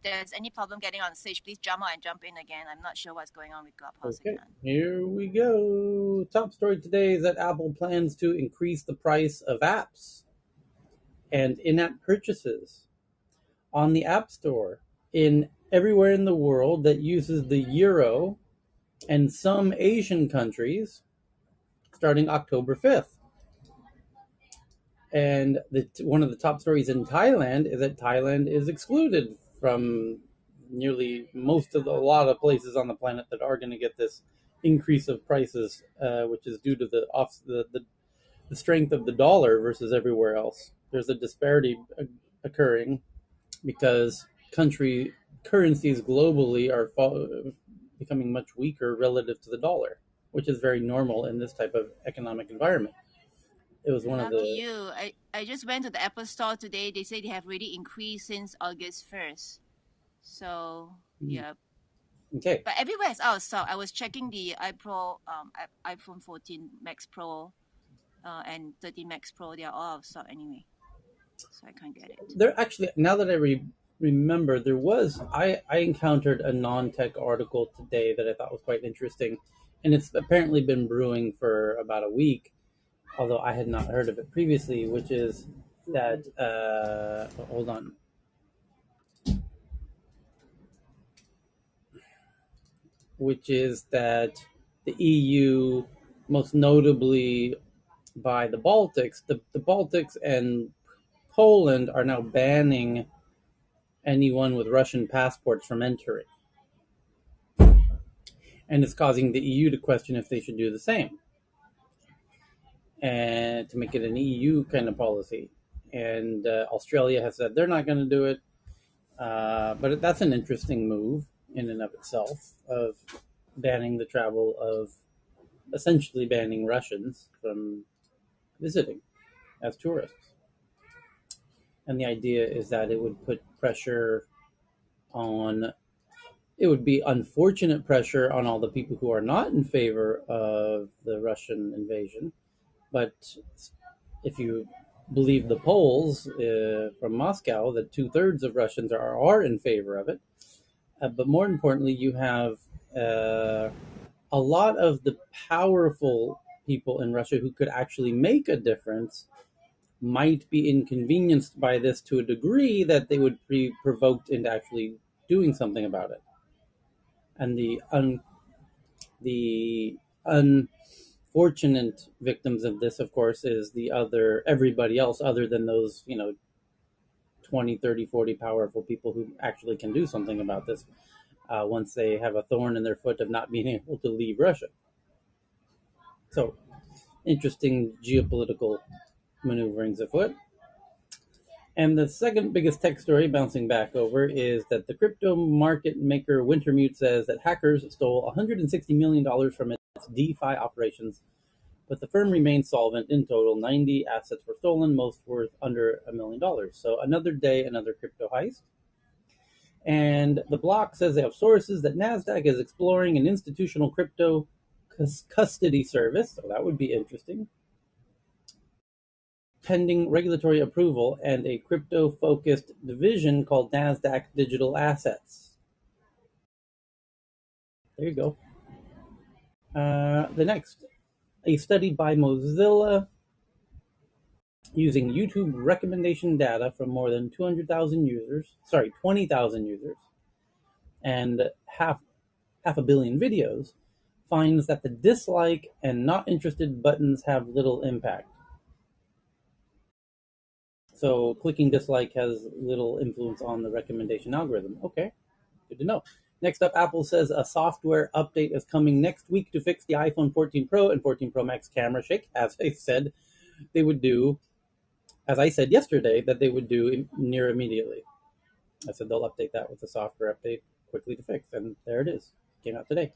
there's any problem getting on stage, please jump out and jump in again. I'm not sure what's going on with Clubhouse Okay, again. here we go. Top story today is that Apple plans to increase the price of apps and in-app purchases on the App Store in everywhere in the world that uses the euro and some Asian countries starting October 5th. And one of the top stories in Thailand is that Thailand is excluded from nearly a lot of places on the planet that are going to get this increase of prices, which is due to the strength of the dollar versus everywhere else. There's a disparity occurring because country currencies globally are becoming much weaker relative to the dollar, which is very normal in this type of economic environment. It was one of Lucky the you. I just went to the Apple store today. They say they have really increased since August 1st. So, yeah. okay. But everywhere is out of stock. I was checking the iPhone 14 Max Pro and 13 Max Pro. They are all out of stock anyway. So I can't get it. There actually, now that I remember, I encountered a non-tech article today that I thought was quite interesting, and it's apparently been brewing for about a week, although I had not heard of it previously, which is that hold on, which is that the EU, most notably by the Baltics and Poland are now banning anyone with Russian passports from entering. And it's causing the EU to question if they should do the same and to make it an EU kind of policy. And Australia has said they're not going to do it. But that's an interesting move in and of itself of banning the travel of essentially banning Russians from visiting as tourists. And the idea is that it would put pressure on, it would be unfortunate pressure on all the people who are not in favor of the Russian invasion. But if you believe the polls from Moscow, that 2/3 of Russians are in favor of it. But more importantly, you have a lot of the powerful people in Russia who could actually make a difference might be inconvenienced by this to a degree that they would be provoked into actually doing something about it. And the unfortunate victims of this, of course, is everybody else other than those 20, 30, 40 powerful people who actually can do something about this once they have a thorn in their foot of not being able to leave Russia. So, interesting geopolitical maneuverings afoot. And the second biggest tech story bouncing back over is that the crypto market maker Wintermute says that hackers stole $160 million from its DeFi operations, but the firm remains solvent. In total, 90 assets were stolen, most worth under $1 million. So another day, another crypto heist. And the block says they have sources that NASDAQ is exploring an institutional crypto custody service, so that would be interesting, pending regulatory approval, and a crypto-focused division called NASDAQ Digital Assets. There you go. The next, a study by Mozilla using YouTube recommendation data from more than 20,000 users, and half a billion videos, finds that the dislike and not interested buttons have little impact. So clicking dislike has little influence on the recommendation algorithm. Okay, good to know. Next up, Apple says a software update is coming next week to fix the iPhone 14 Pro and 14 Pro Max camera shake, as I said they would do, as I said yesterday that they would do near immediately. I said they'll update that with a software update quickly to fix, and there it is. Came out today.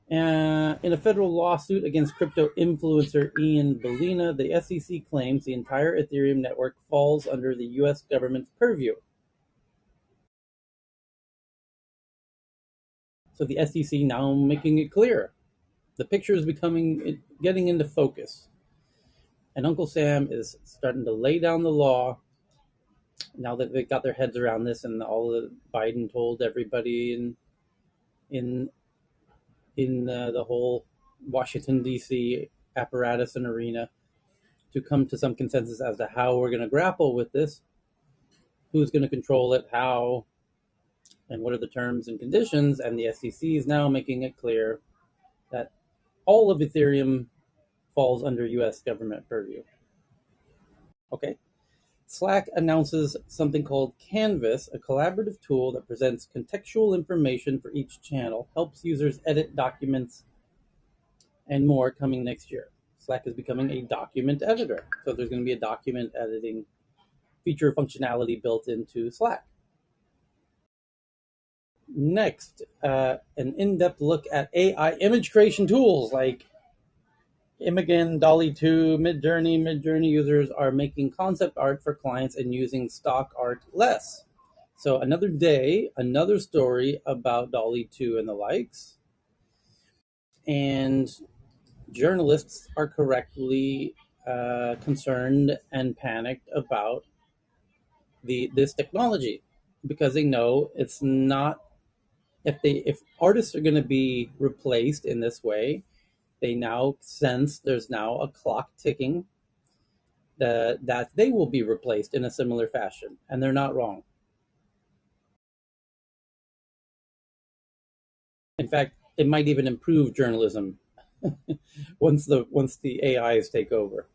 In a federal lawsuit against crypto influencer Ian Bellina, the SEC claims the entire Ethereum network falls under the U.S. government's purview. So the SEC now making it clear. The picture is getting into focus. And Uncle Sam is starting to lay down the law now that they got their heads around this, and all the Biden told everybody in the whole Washington D.C. apparatus and arena to come to some consensus as to how we're going to grapple with this, who's going to control it, how, and what are the terms and conditions. And the SEC is now making it clear that all of Ethereum falls under U.S. government purview. Okay. Slack announces something called Canvas, a collaborative tool that presents contextual information for each channel, helps users edit documents, and more coming next year. Slack is becoming a document editor. So there's going to be a document editing feature functionality built into Slack. Next, an in-depth look at AI image creation tools like Imagen, Dolly 2, Midjourney. Midjourney users are making concept art for clients and using stock art less. So another day, another story about Dolly 2 and the likes. And journalists are correctly concerned and panicked about this technology because they know it's not, if artists are going to be replaced in this way, they now sense there's now a clock ticking that they will be replaced in a similar fashion, and they're not wrong. In fact, it might even improve journalism once the AIs take over.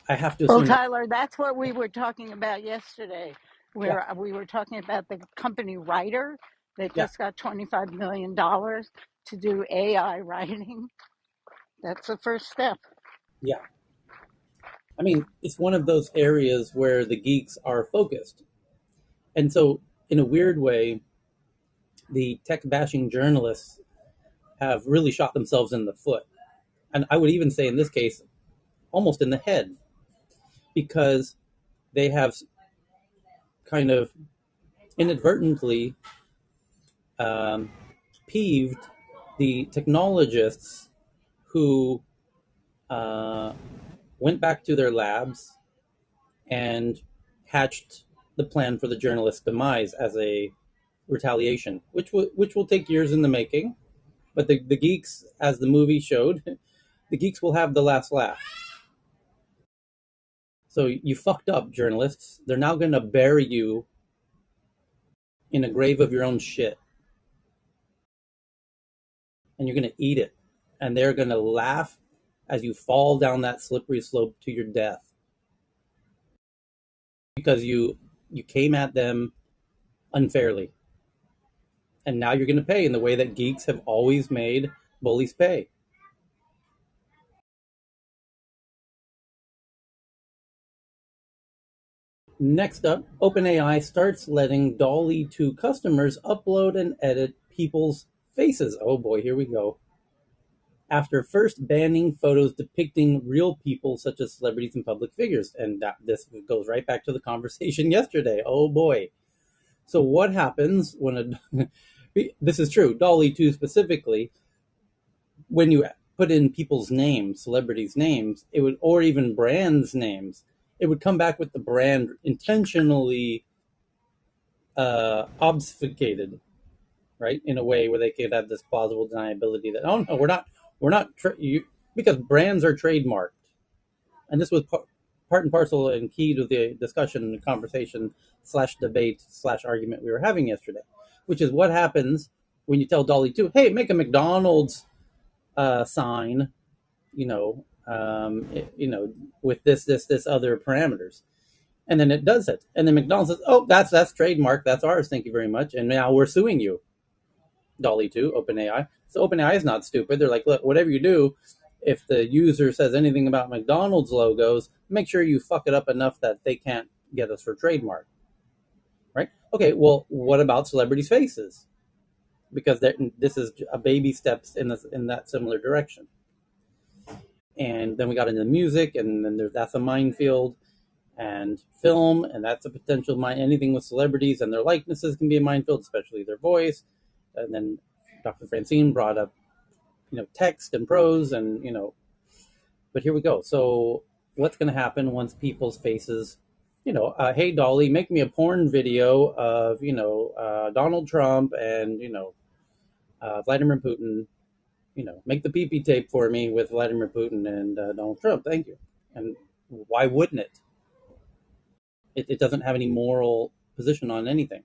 I have to Well, assume that. Tyler, that's what we were talking about yesterday, Yeah, where we were talking about the company Writer that yeah, just got $25 million to do AI writing. That's the first step. yeah. I mean, it's one of those areas where the geeks are focused, and so in a weird way, the tech bashing journalists have really shot themselves in the foot, and I would even say in this case, almost in the head, because they have kind of inadvertently um, peeved the technologists who uh, went back to their labs and hatched the plan for the journalist's demise as a retaliation, which will take years in the making. But the geeks, as the movie showed, the geeks will have the last laugh. So you fucked up, journalists. They're now going to bury you in a grave of your own shit, and you're going to eat it, and they're going to laugh as you fall down that slippery slope to your death because you came at them unfairly, and now you're going to pay in the way that geeks have always made bullies pay. Next up, OpenAI starts letting DALL-E 2 customers upload and edit people's faces. Oh boy, here we go. After first banning photos depicting real people such as celebrities and public figures. And this goes right back to the conversation yesterday. Oh boy. So what happens when this is true, DALL-E 2 specifically, when you put in people's names, celebrities' names, it would, or even brands' names, it would come back with the brand intentionally obfuscated, right? In a way where they could have this plausible deniability that, oh no, we're not because brands are trademarked, and this was part and parcel and key to the discussion and the conversation slash debate slash argument we were having yesterday, which is what happens when you tell DALL-E 2, hey, make a McDonald's sign, with this other parameters, and then it does it, and then McDonald's says, oh, that's trademark, that's ours, thank you very much, and now we're suing you, DALL-E 2, OpenAI. So OpenAI is not stupid. They're like, look, whatever you do, if the user says anything about McDonald's logos, make sure you fuck it up enough that they can't get us for trademark, right? Okay, well, what about celebrities' faces? Because this is a baby steps in that similar direction. And then we got into music, and then that's a minefield, and film, and that's a potential mine. Anything with celebrities and their likenesses can be a minefield, especially their voice. And then Dr. Francine brought up, text and prose, and but here we go. So what's going to happen once people's faces, hey Dolly, make me a porn video of Donald Trump and Vladimir Putin. Make the PP tape for me with Vladimir Putin and Donald Trump. Thank you. And why wouldn't it? It doesn't have any moral position on anything.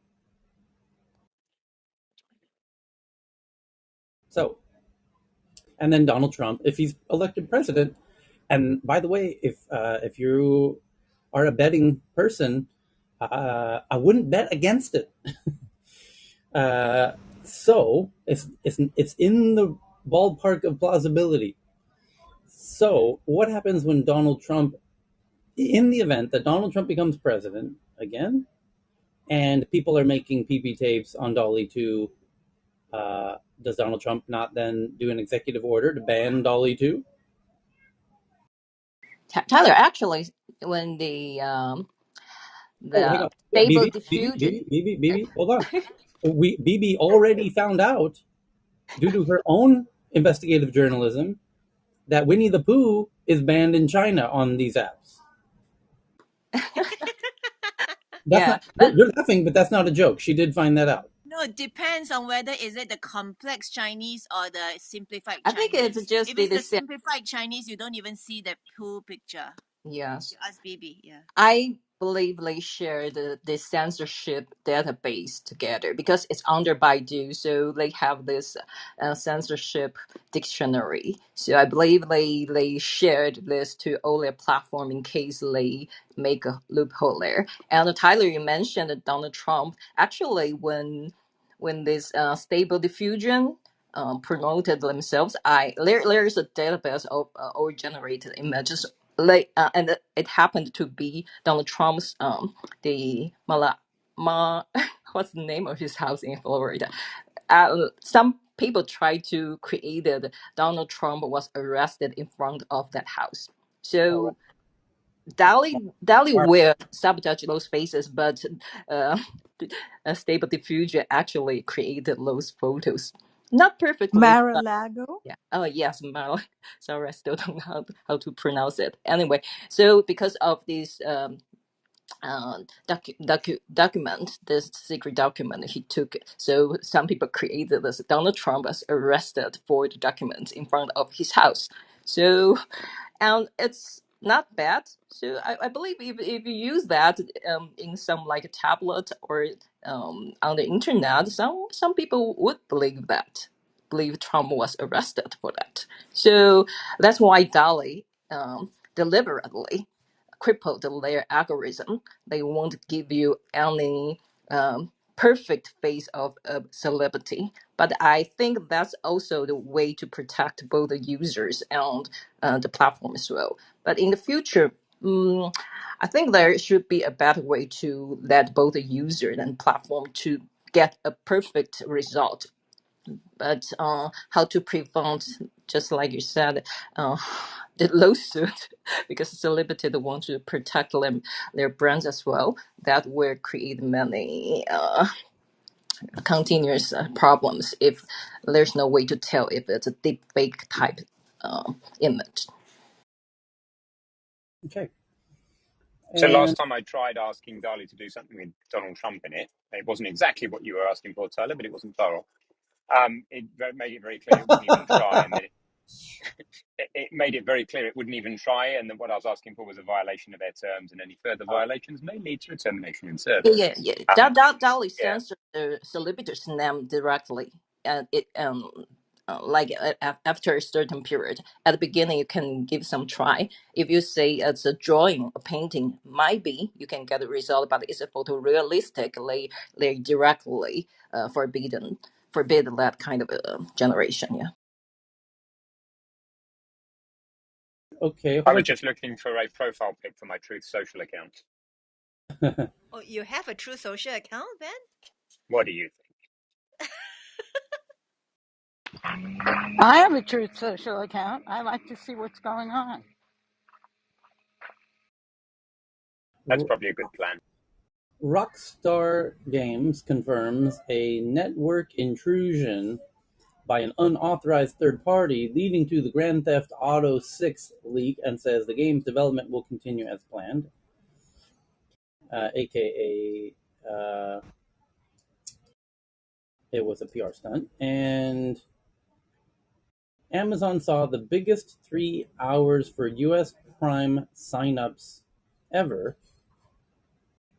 So, and then Donald Trump, if he's elected president, and by the way, if you are a betting person, I wouldn't bet against it. Uh, so it's in the ballpark of plausibility. So what happens when Donald Trump, in the event that Donald Trump becomes president again, and people are making PP tapes on Dolly 2, does Donald Trump not then do an executive order to ban Dolly 2? Tyler, actually, when Oh, hang the on. stable diffusion, BB, hold on. BB already found out, due to her own investigative journalism, that Winnie the Pooh is banned in China on these apps. That's yeah, not, but you're laughing, but that's not a joke. She did find that out. No, it depends on whether is it the complex Chinese or the simplified I think it's Chinese. just If it's the the same. simplified Chinese, you don't even see the pool picture. Yes, You ask BB, yeah. I believe they share the censorship database together because it's under Baidu, so they have this censorship dictionary. So I believe they shared this to all their platform in case they make a loophole there. And Tyler, you mentioned that Donald Trump actually when this stable diffusion. Promoted themselves. There's a database of all generated images and it happened to be Donald Trump's the what's the name of his house in Florida? Some people tried to create that Donald Trump was arrested in front of that house. All right. So Dali Mar- will sabotage those spaces, but uh, Stable Diffusion actually created those photos. Not perfectly, but Mar-a-Lago. yeah. Oh, yes, Mal. Sorry, I still don't know how to pronounce it. Anyway, so because of this document, this secret document he took, so some people created this. Donald Trump was arrested for the document in front of his house. So and it's not bad. So I believe if you use that in some like a tablet or on the internet, some people would believe Trump was arrested for that. So that's why Dali deliberately crippled their algorithm. They won't give you any perfect face of a celebrity. But I think that's also the way to protect both the users and the platform as well. But in the future, I think there should be a better way to let both the user and platform to get a perfect result. But how to prevent, just like you said, uh, the lawsuit, because celebrity they want to protect their brands as well. That will create many continuous problems if there's no way to tell if it's a deep fake type image. Okay. So last And time I tried asking Dali to do something with Donald Trump in it, it wasn't exactly what you were asking for, Tyler, but it wasn't far off. Made it very clear it wouldn't even try, and that it made it very clear it wouldn't even try, and that what I was asking for was a violation of their terms, and any further violations may lead to a termination in service. Yeah. Um, That will yeah, censor the celebrity's name directly, and it like after a certain period. At the beginning, you can give some try. If you say it's a drawing, a painting, might be you can get a result, but it's a photorealistic. They directly forbid that kind of generation. Yeah. okay, I how was about just looking for a profile pic for my Truth Social account. you? Oh, you have a True Social account, Ben? What do you I have a Truth Social account. I like to see what's going on. That's probably a good plan. Rockstar Games confirms a network intrusion by an unauthorized third party, leading to the Grand Theft Auto 6 leak, and says the game's development will continue as planned, aka it was a PR stunt. And Amazon saw the biggest 3 hours for US Prime signups ever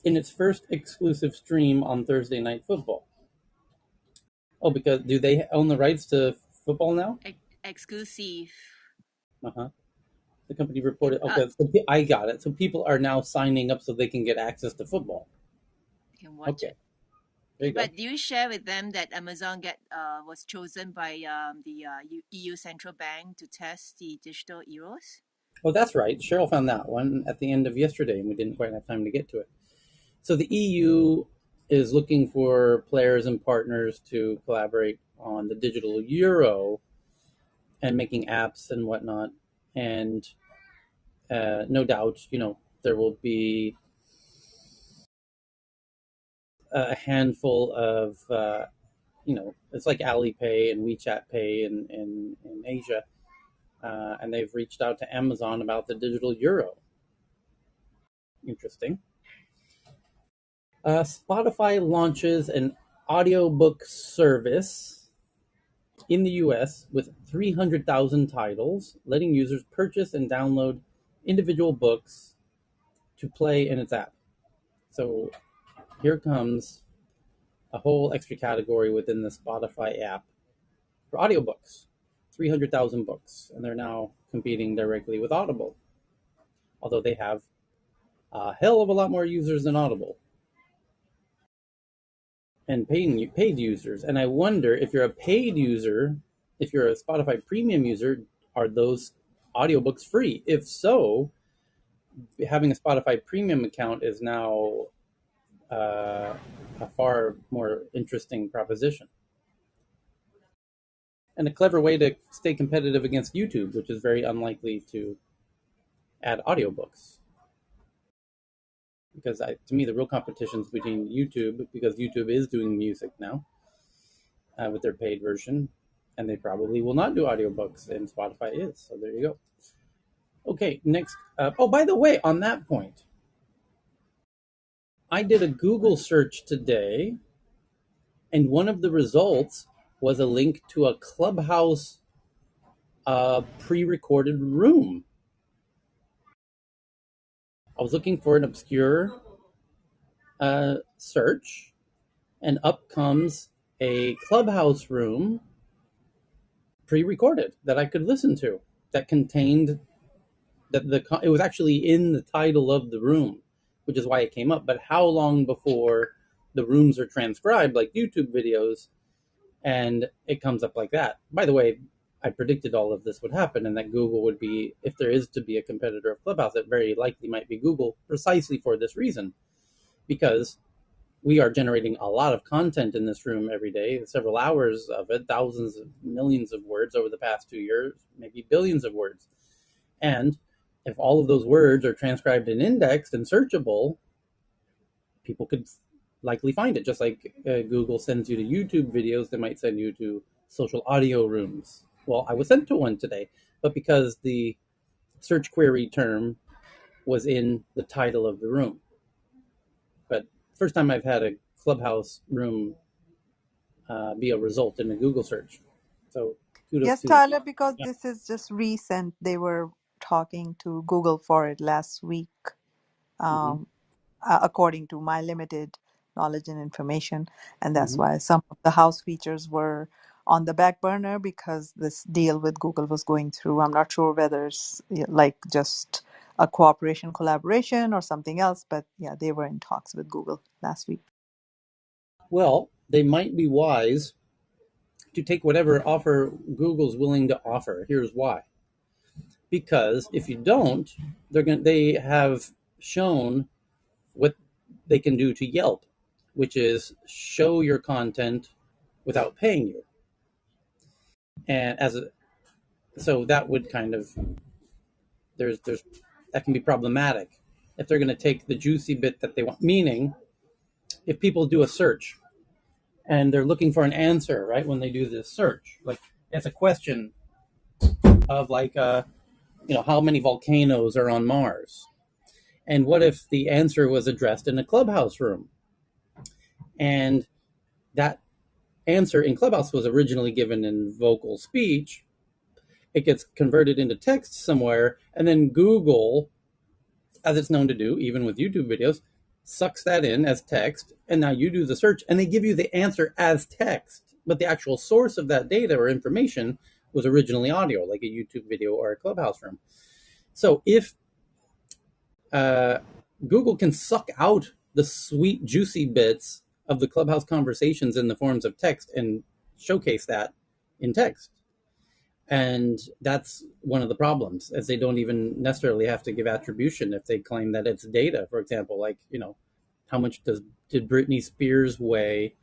in its first exclusive stream on Thursday Night Football. Oh, because do they own the rights to football now? Exclusive. Uh-huh. The company It, reported. Okay, so I got it. So people are now signing up so they can get access to football. you can watch Okay, it. there you go. But do you share with them that Amazon was chosen by the EU Central Bank to test the digital euros? Oh, that's right. Cheryl found that one at the end of yesterday, and we didn't quite have time to get to it. So the EU is looking for players and partners to collaborate on the digital euro and making apps and whatnot. And no doubt, there will be a handful of, it's like Alipay and WeChat Pay in Asia. And they've reached out to Amazon about the digital euro. Interesting. Spotify launches an audiobook service in the US with 300,000 titles, letting users purchase and download individual books to play in its app. So here comes a whole extra category within the Spotify app for audiobooks. 300,000 books, and they're now competing directly with Audible, although they have a hell of a lot more users than Audible and paid users. And I wonder if you're a paid user, if you're a Spotify premium user, are those audiobooks free? If so, having a Spotify premium account is now a far more interesting proposition. And a clever way to stay competitive against YouTube, which is very unlikely to add audiobooks. Because to me, the real competition is between YouTube, because YouTube is doing music now with their paid version, and they probably will not do audiobooks, and Spotify is. So there you go. Okay, next. Oh, by the way, on that point, I did a Google search today, and one of the results was a link to a Clubhouse pre-recorded room. I was looking for an obscure search, and up comes a Clubhouse room pre-recorded that I could listen to, that contained that it was actually in the title of the room, which is why it came up. But how long before the rooms are transcribed like YouTube videos and it comes up like that? By the way, I predicted all of this would happen, and that Google would be, if there is to be a competitor of Clubhouse, it very likely might be Google, precisely for this reason, because we are generating a lot of content in this room every day, several hours of it, thousands of millions of words over the past 2 years, maybe billions of words. And if all of those words are transcribed and indexed and searchable, people could likely find it. Just like Google sends you to YouTube videos, they might send you to social audio rooms. Well, I was sent to one today, but because the search query term was in the title of the room. But first time I've had a Clubhouse room be a result in a Google search. So kudos Yes, to Tyler, because yeah. this is just recent. They were talking to Google for it last week, Mm-hmm. um, according to my limited knowledge and information. And that's Mm-hmm. why some of the house features were on the back burner because this deal with Google was going through. I'm not sure whether it's like just a cooperation, collaboration, or something else, but yeah, they were in talks with Google last week. Well, they might be wise to take whatever offer Google's willing to offer. Here's why. Because if you don't, they have shown what they can do to Yelp, which is show your content without paying you. And so that would kind of there's that can be problematic if they're going to take the juicy bit that they want. Meaning, if people do a search and they're looking for an answer, right? When they do this search, like it's a question of like, how many volcanoes are on Mars? And what if the answer was addressed in a clubhouse room? And that answer in Clubhouse was originally given in vocal speech. It gets converted into text somewhere, and then Google, as it's known to do, even with YouTube videos, sucks that in as text, and now you do the search, and they give you the answer as text. But the actual source of that data or information was originally audio, like a YouTube video or a Clubhouse room. So if Google can suck out the sweet, juicy bits of the Clubhouse conversations in the forms of text and showcase that in text. And that's one of the problems, as they don't even necessarily have to give attribution if they claim that it's data. For example, like, how much did Britney Spears weigh,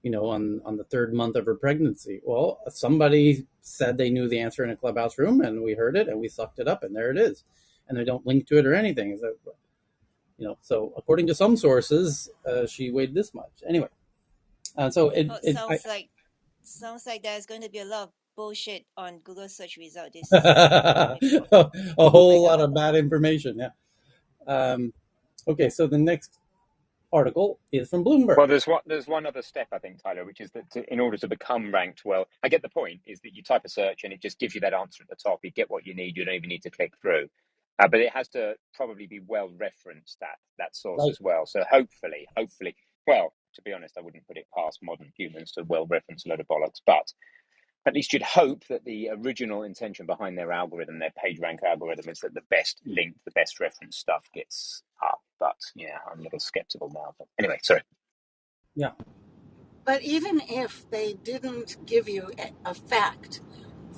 on the third month of her pregnancy? Well, somebody said they knew the answer in a Clubhouse room, and we heard it, and we sucked it up, and there it is. And they don't link to it or anything. So according to some sources, she weighed this much. Anyway, so Oh, sounds like there's going to be a lot of bullshit on Google search result this a report. My whole lot God. of bad information. Yeah. Okay, so the next article is from Bloomberg. Well, there's one other step, I think, Tyler, which is that in order to become ranked well, I get the point, is that you type a search and it just gives you that answer at the top. You get what you need. You don't even need to click through. But it has to probably be well referenced, that source Right. as well. So hopefully, well, to be honest, I wouldn't put it past modern humans to well reference a load of bollocks, but at least you'd hope that the original intention behind their algorithm, their PageRank algorithm, is that the best link, the best reference stuff gets up. But yeah, I'm a little skeptical now. But anyway, sorry. Yeah. But even if they didn't give you a fact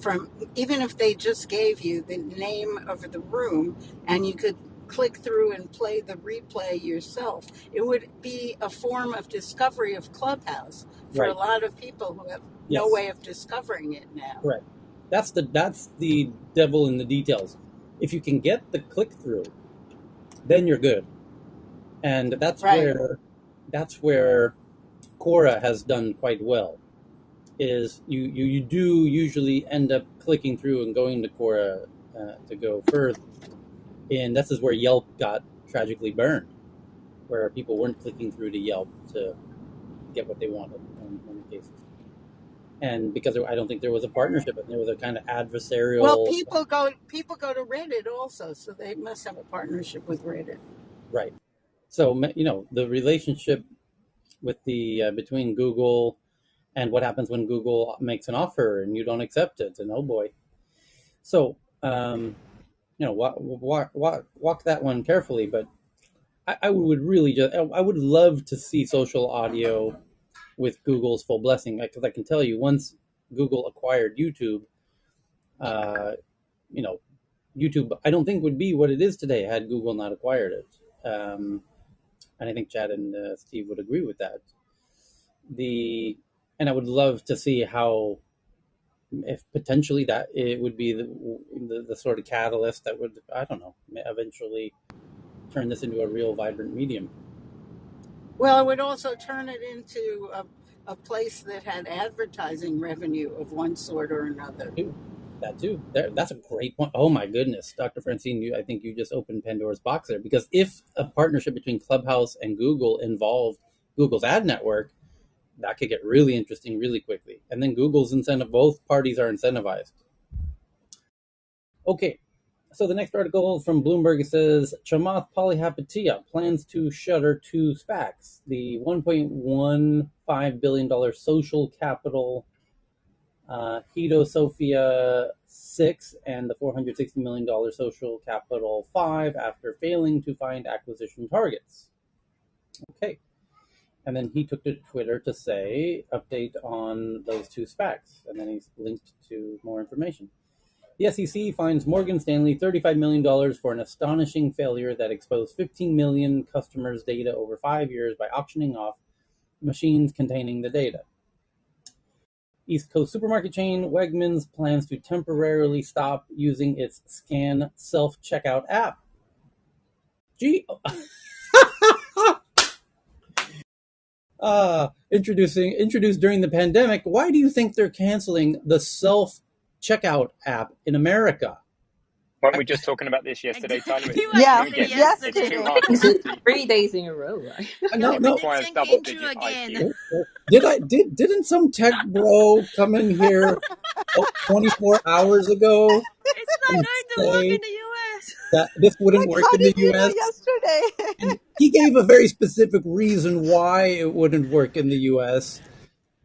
from, even if they just gave you the name of the room and you could click through and play the replay yourself, it would be a form of discovery of Clubhouse for a Right. lot of people who have no Yes. way of discovering it now. Correct. That's the devil in the details. If you can get the click through, then you're good. And that's Right. where Quora has done quite well. Is you do usually end up clicking through and going to Quora to go further. And this is where Yelp got tragically burned, where people weren't clicking through to Yelp to get what they wanted in many cases. And because I don't think there was a partnership, and there was a kind of Well, adversarial, people go to Reddit also, so they must have a partnership with Reddit. right. So the relationship with the between Google and what happens when Google makes an offer and you don't accept it, and oh boy. So walk that one carefully. But I would really I would love to see social audio with Google's full blessing, because I can tell you, once Google acquired YouTube, uh, you know, YouTube I don't think would be what it is today had Google not acquired it. And I think Chad and Steve would agree with that. And I would love to see how, if potentially that it would be the sort of catalyst that would, I don't know, eventually turn this into a real vibrant medium. Well, it would also turn it into a place that had advertising revenue of one sort or another. That too. That's a great point. Oh my goodness, Dr. Francine, I think you just opened Pandora's box there, because if a partnership between Clubhouse and Google involved Google's ad network, that could get really interesting really quickly. And then Google's incentive, both parties are incentivized. Okay, so the next article from Bloomberg says Chamath Palihapitiya plans to shutter two SPACs, the $1.15 billion social capital Hito Sophia 6 and the $460 million social capital 5, after failing to find acquisition targets. Okay. And then he took to Twitter to say, update on those two SPACs. And then he's linked to more information. The SEC fines Morgan Stanley $35 million for an astonishing failure that exposed 15 million customers' data over 5 years by auctioning off machines containing the data. East Coast supermarket chain Wegmans plans to temporarily stop using its scan self-checkout app. Gee, Introduced during the pandemic. Why do you think they're canceling the self checkout app in America? Weren't we just talking about this yesterday, Tyler? Exactly what I you Yeah, don't say get it. It's too yesterday. yesterday. hard It's to. 3 days in a row, right? No, Your no. Requires prediction double came true digit again. IQ. Didn't some tech bro come in here 24 hours ago It's not and going to work say in the US. that this wouldn't Like, work how in did the you know US? yesterday? And he gave a very specific reason why it wouldn't work in the US.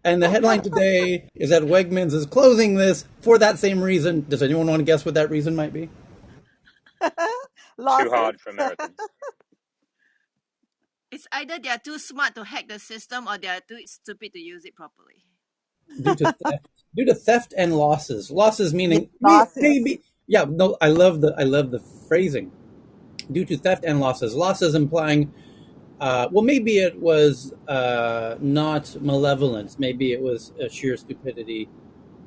And the headline today is that Wegmans is closing this for that same reason. Does anyone want to guess what that reason might be? Too Losses. hard for Americans. It's either they are too smart to hack the system or they are too stupid to use it properly. Due to theft, due to theft and losses. Losses Yeah, meaning losses. maybe yeah, no, I love the phrasing. Due to theft and losses. Losses implying well, maybe it was not malevolence. Maybe it was sheer stupidity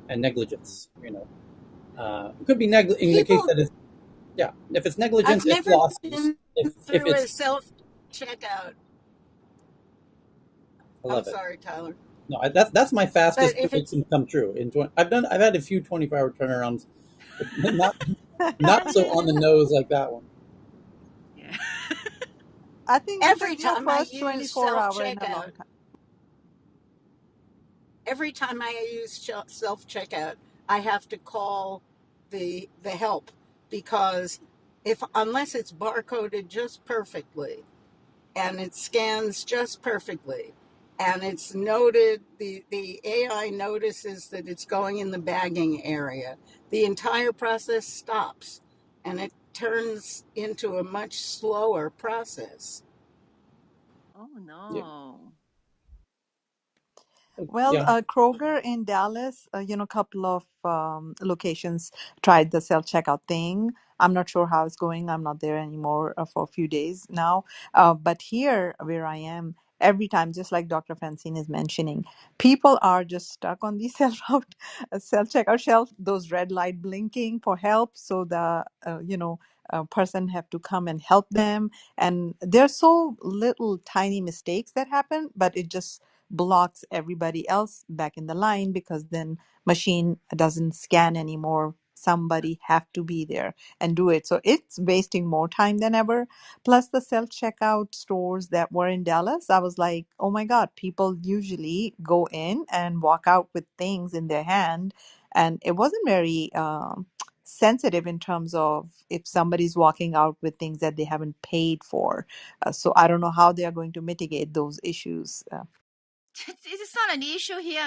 and negligence. It could be in the case People, that it's yeah. If it's I've negligence, it's never losses. been If through a it's self checkout. I I'm love it. sorry, Tyler. No, that's my But fastest if it's, prediction come true. I've had a few 24-hour turnarounds, but not so on I the nose like that one. Yeah. I think this every is your time I first use 24 self hour in a checkout, long time. every time I use self checkout, I have to call the help because if unless it's barcoded just perfectly and it scans just perfectly and it's noted the AI notices that it's going in the bagging area, the entire process stops and it turns into a much slower process. Oh Yeah, no. Well, yeah. Kroger in Dallas, a couple of locations tried the self checkout thing. I'm not sure how it's going. I'm not there anymore for a few days now. But here, where I am, every time, just like Dr. Francine is mentioning, people are just stuck on the self checkout shelf. Those red light blinking for help, so the person have to come and help them. And there's so little tiny mistakes that happen, but it just blocks everybody else back in the line because then machine doesn't scan anymore. Somebody have to be there and do it, so it's wasting more time than ever. Plus the self-checkout stores that were in Dallas, I was like, oh my god, people usually go in and walk out with things in their hand, and it wasn't very sensitive in terms of if somebody's walking out with things that they haven't paid for. So I don't know how they are going to mitigate those issues. It's not an issue here.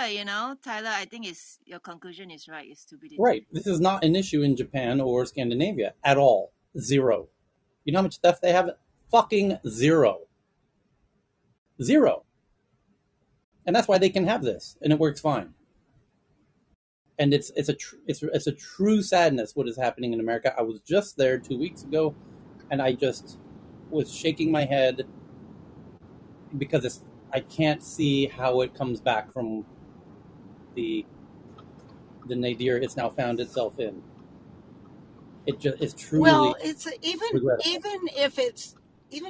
Tyler, I think your conclusion is right. It's stupidity. Right. This is not an issue in Japan or Scandinavia at all. Zero. You know how much theft they have? Fucking zero. Zero. And that's why they can have this, and it works fine. And it's a true sadness what is happening in America. I was just there 2 weeks ago, and I just was shaking my head because I can't see how it comes back from the the nadir it's now found itself in. It just is truly Well, it's even regrettable. even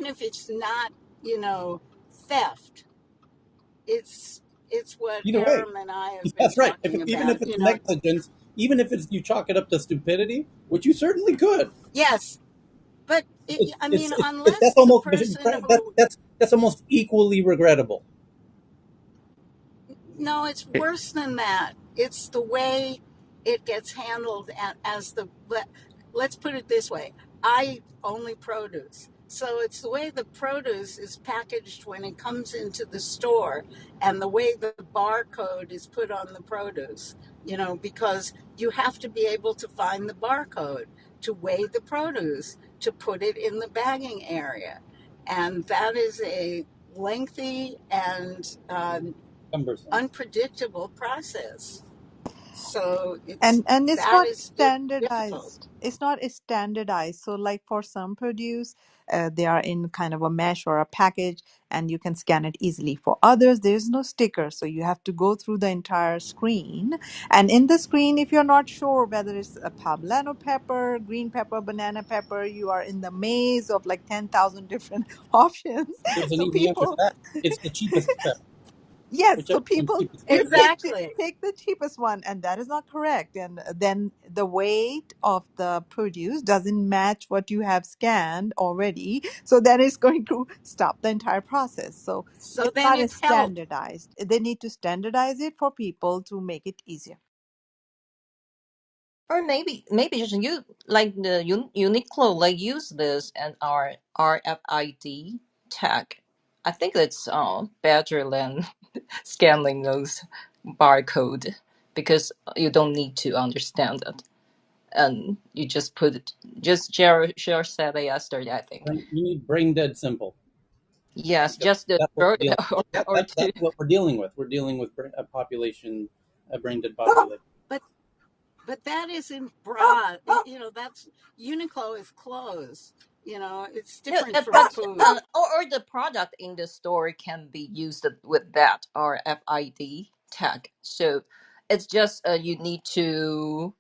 if it's not, you know, theft. It's it's what Either way, Aram and I have been that's right. talking Even if about. it's negligence, even if it's you chalk it up to stupidity, which you certainly could, Yes, but I mean, that's unless the almost person who that's almost equally regrettable. no, it's worse than that. It's the way it gets handled as let's put it this way. I only produce. So it's the way the produce is packaged when it comes into the store and the way the barcode is put on the produce, because you have to be able to find the barcode to weigh the produce, to put it in the bagging area. And that is a lengthy and Cumbersome. unpredictable process. So And it's that not is difficult. standardized. It's not standardized. So like for some produce, they are in kind of a mesh or a package and you can scan it easily. For others, there's no sticker, so you have to go through the entire screen, and in the screen, if you're not sure whether it's a poblano pepper, green pepper, banana pepper, you are in the maze of like 10,000 different options. There's an So easy answer to people that. It's the cheapest pepper. Yes, so whichever one's people, cheapest you good. Exactly. take the cheapest one, and that is not correct. And then the weight of the produce doesn't match what you have scanned already, so that is going to stop the entire process. So So it's then not as it's help. standardized. They need to standardize it for people to make it easier. Or maybe just you like the Uniqlo like use this and our RFID tag. I think it's better than scanning those barcode because you don't need to understand it and you just put it. Just share said it yesterday, I think. You need brain dead simple, Yes, because just the that's what we're dealing with. or two. That's what we're dealing with. We're dealing with a population, a brain dead population. But but that isn't broad. That's Uniqlo is clothes. It's No, different from but food. or the product in the store can be used with that RFID tag. So it's just you need to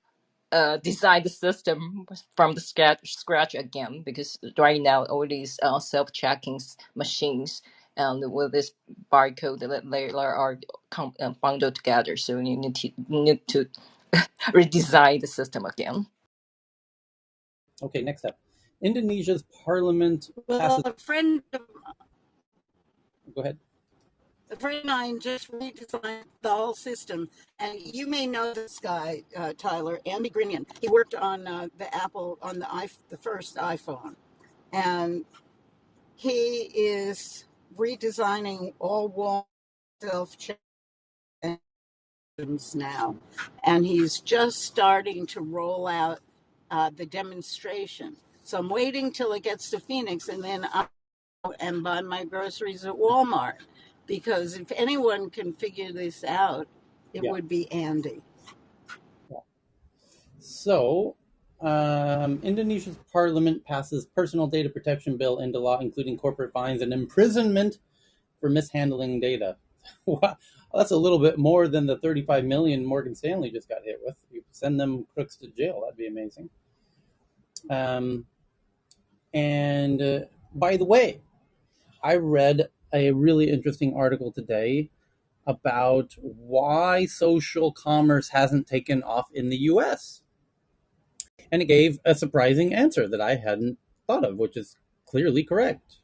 design the system from the scratch again because right now all these self-checking machines and with this barcode that they are bundled together. So you need to redesign the system again. Okay, next up. Indonesia's parliament Well, passes. Go ahead. a friend of mine just redesigned the whole system, and you may know this guy, Tyler, Andy Grinion. He worked on the Apple on the first iPhone, and he is redesigning all wall self-check now, and he's just starting to roll out the demonstration. So I'm waiting till it gets to Phoenix, and then I'll go and buy my groceries at Walmart. Because if anyone can figure this out, it Yeah. would be Andy. Yeah. So, Indonesia's parliament passes personal data protection bill into law, including corporate fines and imprisonment for mishandling data. Wow, that's a little bit more than the 35 million Morgan Stanley just got hit with. You send them crooks to jail. That'd be amazing. Um, and by the way, I read a really interesting article today about why social commerce hasn't taken off in the US. And it gave a surprising answer that I hadn't thought of, which is clearly correct.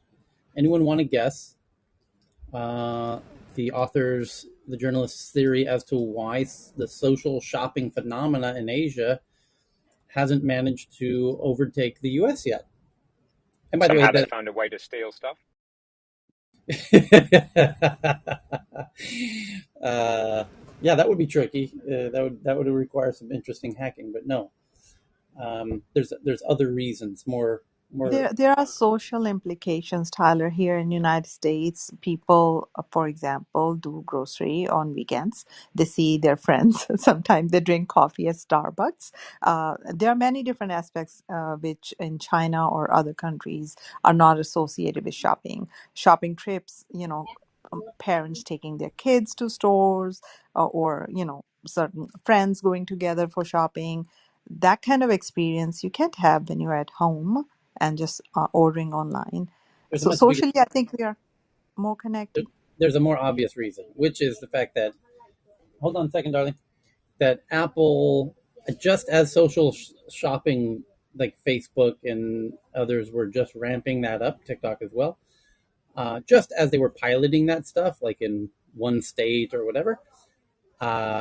Anyone want to guess uh, the author's, the journalist's theory as to why the social shopping phenomena in Asia hasn't managed to overtake the US yet? And by the way, Somehow they that found a way to steal stuff. uh, yeah, that would be tricky. That would require some interesting hacking, but no. There's other reasons, more. There are social implications, Tyler. Here in the United States, people, for example, do grocery on weekends. They see their friends. Sometimes they drink coffee at Starbucks. There are many different aspects which in China or other countries are not associated with shopping. Shopping trips, parents taking their kids to stores, or certain friends going together for shopping. That kind of experience you can't have when you're at home and just ordering online. There's a So much bigger. socially, I think we are more connected. There's a more obvious reason, which is the fact that, hold on a second, darling, that Apple, just as social shopping like Facebook and others were just ramping that up, TikTok as well, just as they were piloting that stuff, like in one state or whatever,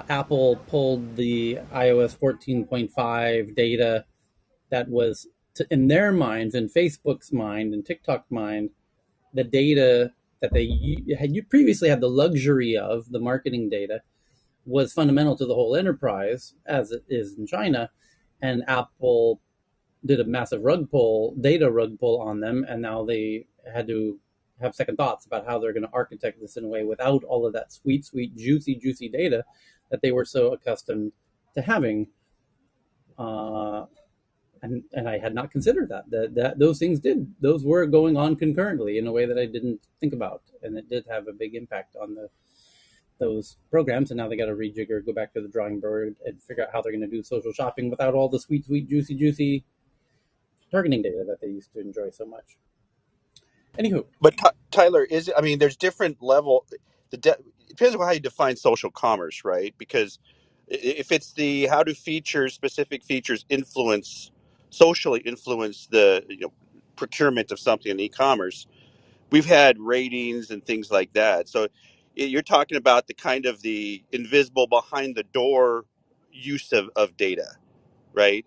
Apple pulled the iOS 14.5 data that was, in their minds, in Facebook's mind, and TikTok's mind, the data that they had you previously had the luxury of, the marketing data, was fundamental to the whole enterprise as it is in China, and Apple did a massive data rug pull on them, and now they had to have second thoughts about how they're going to architect this in a way without all of that sweet, sweet, juicy, juicy data that they were so accustomed to having. Uh, and I had not considered that those were going on concurrently in a way that I didn't think about, and it did have a big impact on those programs. And now they got to rejigger, go back to the drawing board, and figure out how they're going to do social shopping without all the sweet, sweet, juicy, juicy targeting data that they used to enjoy so much. Anywho, But Tyler, is it? I mean, there's different level. it depends on how you define social commerce, right? Because if it's the how do specific features socially influence the procurement of something in e-commerce, we've had ratings and things like that. So you're talking about the kind of the invisible behind the door use of data, right?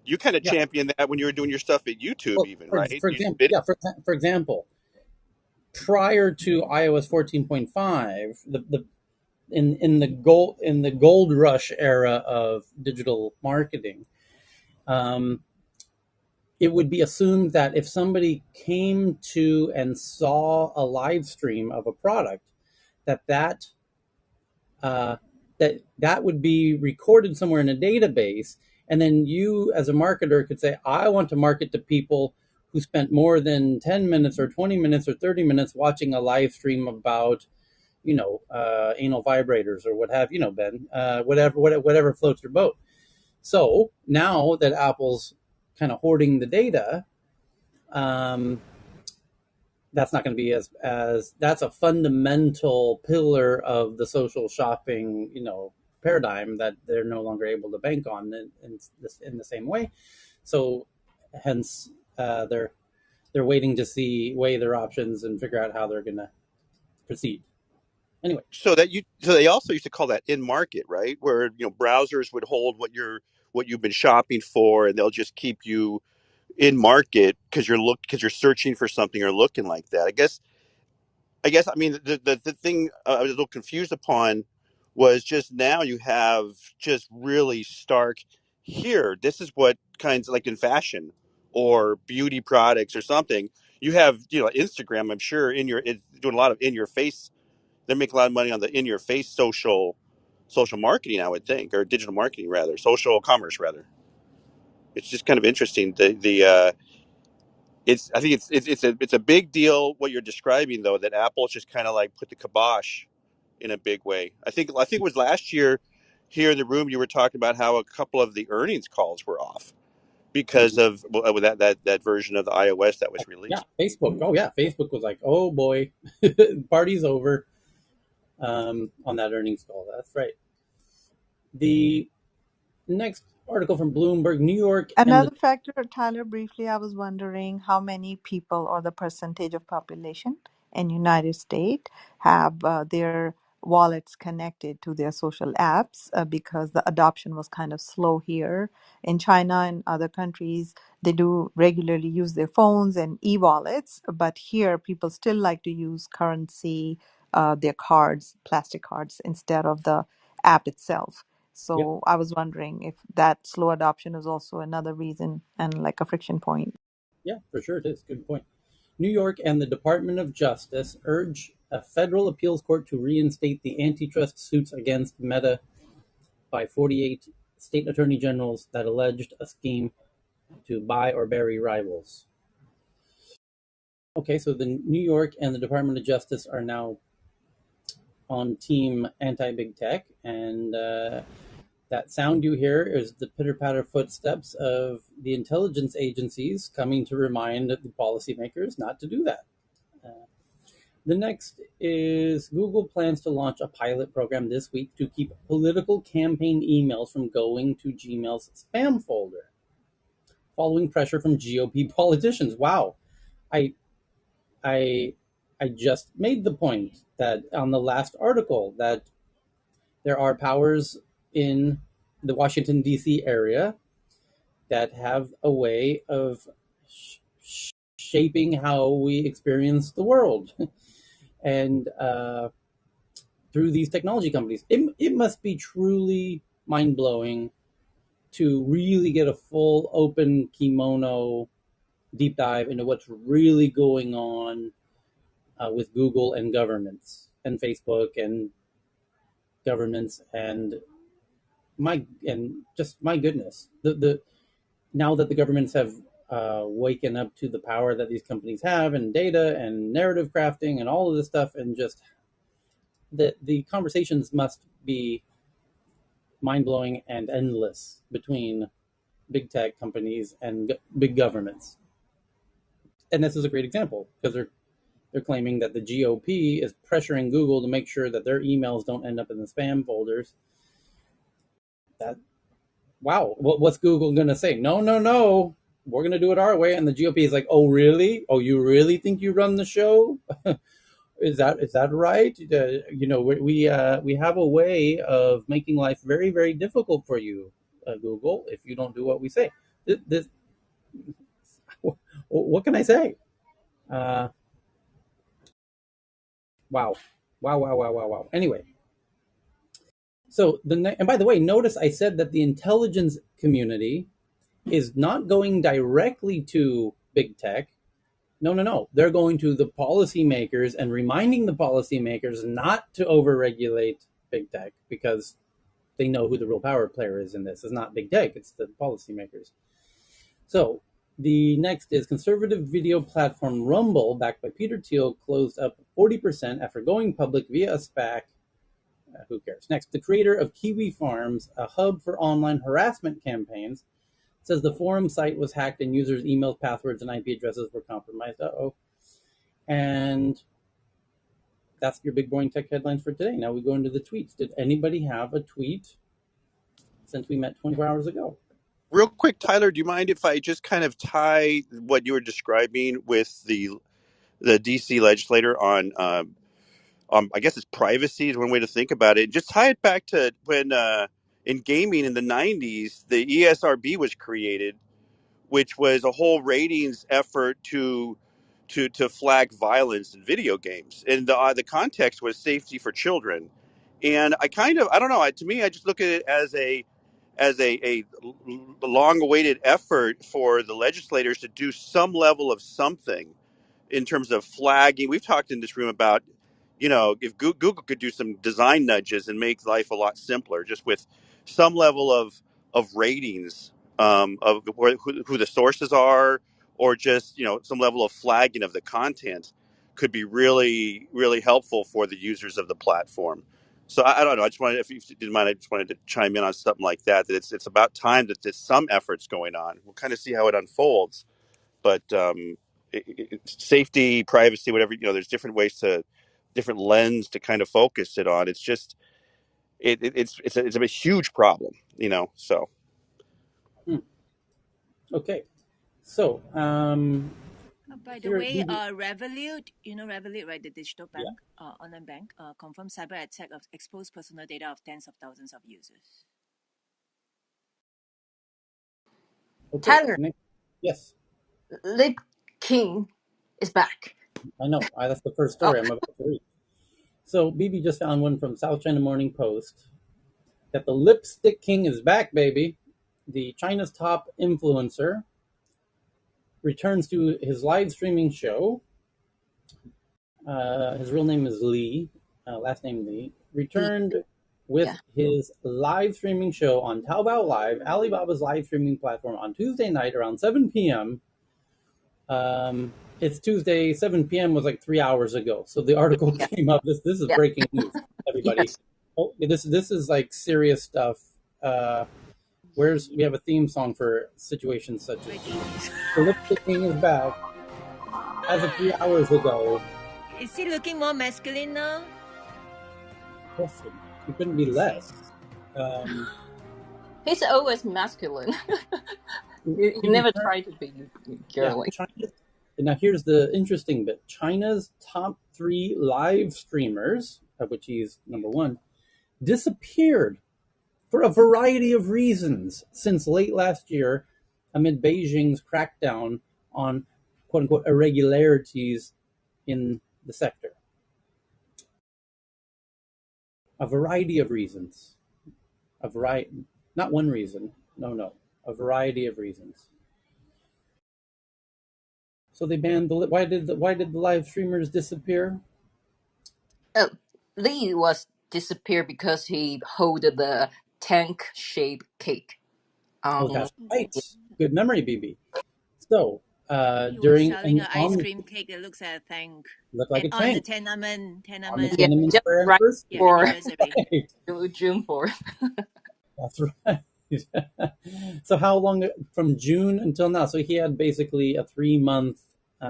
You kind of Yeah. championed that when you were doing your stuff at YouTube, Well, even, right? for You example, did. yeah, for example, prior to iOS 14.5, the in the gold rush era of digital marketing, um, it would be assumed that if somebody came to and saw a live stream of a product, that that uh, that would be recorded somewhere in a database, and then you as a marketer could say, I want to market to people who spent more than 10 minutes or 20 minutes or 30 minutes watching a live stream about anal vibrators or what have Ben, whatever floats your boat. So now that Apple's kind of hoarding the data, um, that's not going to be as that's a fundamental pillar of the social shopping paradigm that they're no longer able to bank on in the same way. So hence they're waiting to weigh their options and figure out how they're going to proceed. Anyway, So they also used to call that in market, right? Where browsers would hold what you've been shopping for, and they'll just keep you in market because you're searching for something or looking like that. I mean the thing I was a little confused upon was just now you have just really stark here. This is what kinds like in fashion or beauty products or something. You have Instagram. I'm sure it's doing a lot of in your face. They're making a lot of money on the in your face social marketing. I would think, or digital marketing rather, social commerce rather. It's just kind of interesting. I think it's a big deal what you're describing though, that Apple's just kind of like put the kibosh in a big way. I think it was last year here in the room you were talking about how a couple of the earnings calls were off because of that version of the iOS that was yeah, released. Facebook. Oh yeah, Facebook was like, oh boy, party's over on that earnings call. That's right. The next article from Bloomberg: New York and the Another factor, Tyler, briefly, I was wondering how many people or the percentage of population in United States have their wallets connected to their social apps because the adoption was kind of slow here. In China and other countries, they do regularly use their phones and e-wallets, but here people still like to use currency, their cards, plastic cards, instead of the app itself. Yep, So I was wondering if that slow adoption is also another reason and like a friction point. yeah, for sure it is. Good point. New York and the Department of Justice urge a federal appeals court to reinstate the antitrust suits against Meta by 48 state attorney generals that alleged a scheme to buy or bury rivals. Okay, so the New York and the Department of Justice are now on team anti big tech, and that sound you hear is the pitter patter footsteps of the intelligence agencies coming to remind the policymakers not to do that. Uh, the next is Google plans to launch a pilot program this week to keep political campaign emails from going to Gmail's spam folder, following pressure from GOP politicians. Wow, I I I just made the point that on the last article that there are powers in the Washington D.C. area that have a way of shaping how we experience the world, and through these technology companies, it must be truly mind blowing to really get a full open kimono deep dive into what's really going on with Google and governments and Facebook and governments and just my goodness, the now that the governments have waken up to the power that these companies have and data and narrative crafting and all of this stuff, and just the conversations must be mind blowing and endless between big tech companies and big governments. And this is a great example because They're claiming that the GOP is pressuring Google to make sure that their emails don't end up in the spam folders. That wow, what's Google going to say? No, no, no. We're going to do it our way. And the GOP is like, oh, really? Oh, you really think you run the show? Is that right? We have a way of making life very, very difficult for you, Google, if you don't do what we say. This what can I say? Uh, wow, wow, wow, wow, wow, wow. Anyway, so and by the way, notice I said that the intelligence community is not going directly to big tech. No, no, no. They're going to the policymakers and reminding the policymakers not to overregulate big tech because they know who the real power player is in this. It's not big tech, it's the policymakers. So the next is conservative video platform Rumble, backed by Peter Thiel, closed up 40% after going public via a SPAC. Who cares? Next, the creator of Kiwi Farms, a hub for online harassment campaigns, says the forum site was hacked and users' emails, passwords, and IP addresses were compromised. Uh-oh. And that's your big boring tech headlines for today. Now we go into the tweets. Did anybody have a tweet since we met 24 hours ago? Real quick, Tyler, do you mind if I just kind of tie what you were describing with the DC legislator on I guess it's privacy is one way to think about it. Just tie it back to when in gaming in the 90s, the ESRB was created, which was a whole ratings effort to flag violence in video games, and the context was safety for children. And I don't know. To me, I just look at it as a long awaited effort for the legislators to do some level of something in terms of flagging. We've talked in this room about, if Google could do some design nudges and make life a lot simpler, just with some level of ratings of who the sources are, or just some level of flagging of the content, could be really really helpful for the users of the platform. So I don't know. I just wanted, if you didn't mind, I just wanted to chime in on something like that. That it's about time that there's some efforts going on. We'll kind of see how it unfolds, but safety, privacy, whatever, there's different lens to kind of focus it on. It's just it's a huge problem, so. Okay. So, By the here, way, Revolut, Revolut, right, the digital yeah. bank, online bank, confirmed cyber attack of exposed personal data of tens of thousands of users. Okay. Tyler, Next. Yes, Lip King is back. I know. That's the first Oh, story I'm about to read. So, BB just found one from South China Morning Post that the lipstick king is back, baby. The China's top influencer returns to his live streaming show. His real name is Li, last name Li. Returned with yeah. his live streaming show on Taobao Live, Alibaba's live streaming platform, on Tuesday night around 7 p.m. It's Tuesday, 7 p.m. was like 3 hours ago. So the article Yeah. came up. This is Yeah. breaking news, everybody. Yes. Oh, this is like serious stuff. We have a theme song for situations such as Breaking news. the lipstick king is back as of 3 hours ago. Is he looking more masculine now? Question. He couldn't be less. He's always masculine. He He never returned. tried to be Yeah, girly. China. Now here's the interesting bit. China's top 3 live streamers, of which he's number 1, disappeared for a variety of reasons since late last year amid Beijing's crackdown on quote unquote irregularities in the sector. A variety of reasons. Not one reason. No. A variety of reasons. So they banned why did the live streamers disappear? Oh, Lee was disappeared because he holded the tank-shaped cake. Oh, that's right. Good memory, BB. So He was during selling an an ice cream cake that looks like a tank. looked like And a on the tank on the Yeah, Tiananmen just Square right anniversary. for anniversary. Right. June 4th. That's right. So how long from June until now? So he had basically a 3-month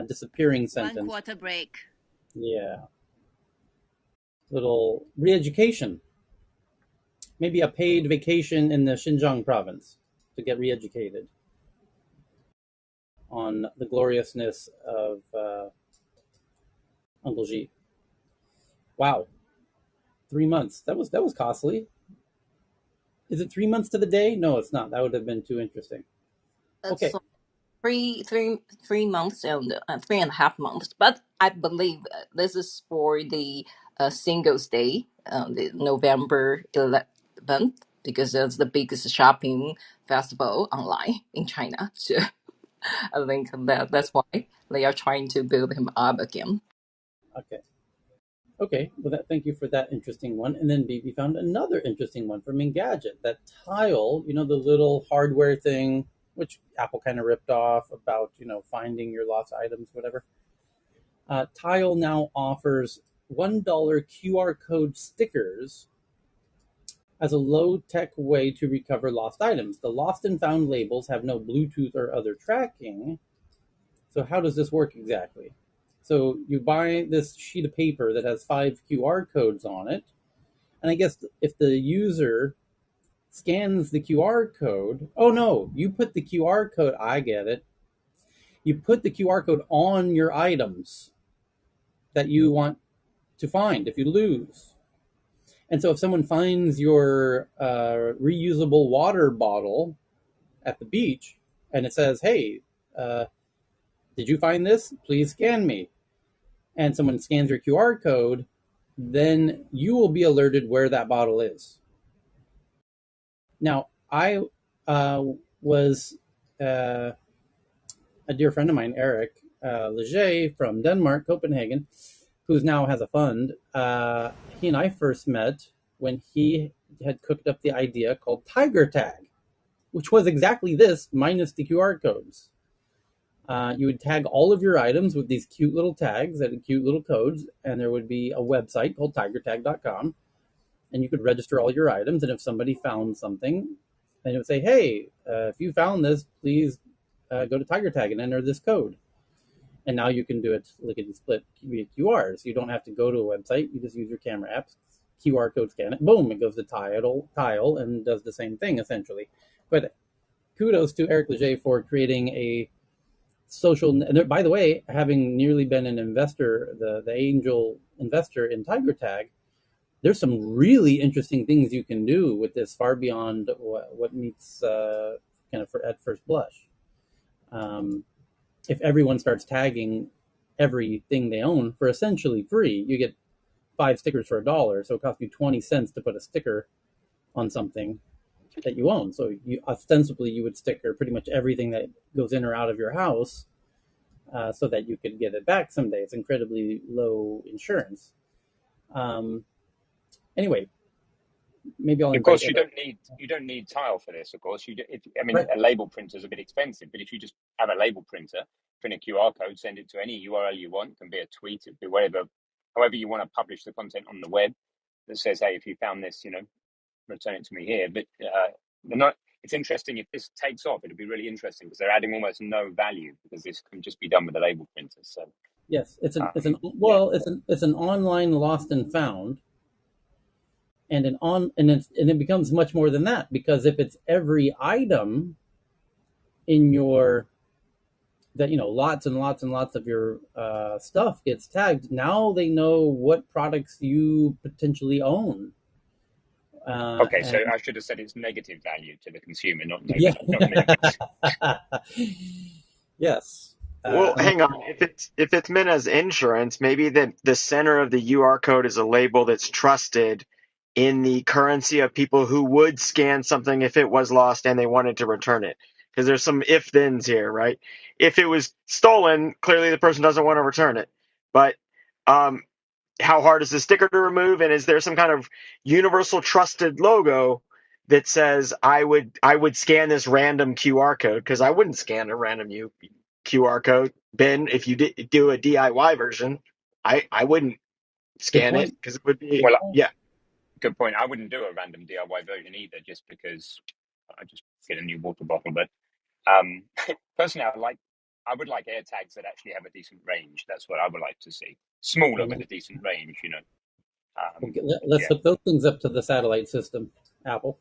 disappearing 1 sentence. quarter break. Yeah, little re-education, maybe a paid vacation in the Xinjiang province to get re-educated on the gloriousness of Uncle G. Wow, 3 months. That was costly. Is it 3 months to the day? No, it's not. That would have been too interesting. It's Okay. three months and 3.5 months. But I believe this is for the Singles Day, the November 11th, because it's the biggest shopping festival online in China. So I think that's why they are trying to build him up again. Okay. Okay. Well, thank you for that interesting one. And then BB found another interesting one from Engadget. That tile, the little hardware thing, which Apple kind of ripped off about, finding your lost items, whatever. Tile now offers $1 QR code stickers as a low tech way to recover lost items. The lost and found labels have no Bluetooth or other tracking. So, how does this work exactly? So, you buy this sheet of paper that has 5 QR codes on it. And I guess if the user scans the QR code, oh no, you put the QR code, I get it. You put the QR code on your items that you want to find if you lose. And so if someone finds your reusable water bottle at the beach and it says, hey, uh, did you find this? Please scan me. And someone scans your QR code, then you will be alerted where that bottle is. Now, I was a dear friend of mine, Eric Leger from Denmark, Copenhagen, who now has a fund. He and I first met when he had cooked up the idea called Tiger Tag, which was exactly this, minus the QR codes. You would tag all of your items with these cute little tags and cute little codes, and there would be a website called tigertag.com, and you could register all your items. And if somebody found something, then it would say, hey, if you found this, please go to TigerTag and enter this code. And now you can do it lickety split via QRs. You don't have to go to a website. You just use your camera apps, QR code scan it, boom, it goes to tile and does the same thing essentially. But kudos to Eric Leger for creating a social. By the way, having nearly been an investor, the angel investor in TigerTag, there's some really interesting things you can do with this far beyond what meets kind of at first blush. If everyone starts tagging everything they own for essentially free, you get 5 stickers for $1. So it costs you 20 cents to put a sticker on something that you own. So you ostensibly you would sticker pretty much everything that goes in or out of your house so that you could get it back someday. It's incredibly low insurance. Anyway, maybe I'll Of invite course, other. you don't need tile for this. Of course, I mean, Right. a label printer is a bit expensive, but if you just have a label printer, print a QR code, send it to any URL you want. It can be a tweet, it can be whatever, however you want to publish the content on the web that says, "Hey, if you found this, return it to me here." But they're not. It's interesting if this takes off. It'll be really interesting because they're adding almost no value because this can just be done with a label printer. So Yes, yeah, it's an online lost and found, and it becomes much more than that because if it's every item in your that lots and lots and lots of your stuff gets tagged, now they know what products you potentially own. okay. So And I should have said it's negative value to the consumer, not no, yeah. not negative. Yes. Well, Unless, hang on. If it's meant as insurance, maybe the center of the UR code is a label that's trusted in the currency of people who would scan something if it was lost and they wanted to return it. Because there's some if thens here, right? If it was stolen, clearly the person doesn't want to return it. But um, how hard is the sticker to remove? And is there some kind of universal trusted logo that says I would scan this random QR code? Because I wouldn't scan a random QR code. Ben, if you do a DIY version, I wouldn't good scan it point. because it would be, Well, yeah. good point. I wouldn't do a random DIY version either, just because I just get a new water bottle. But personally, I like I would like AirTags that actually have a decent range. That's what I would like to see. Smaller with a decent range, you know. Okay, let's Yeah. hook those things up to the satellite system, Apple.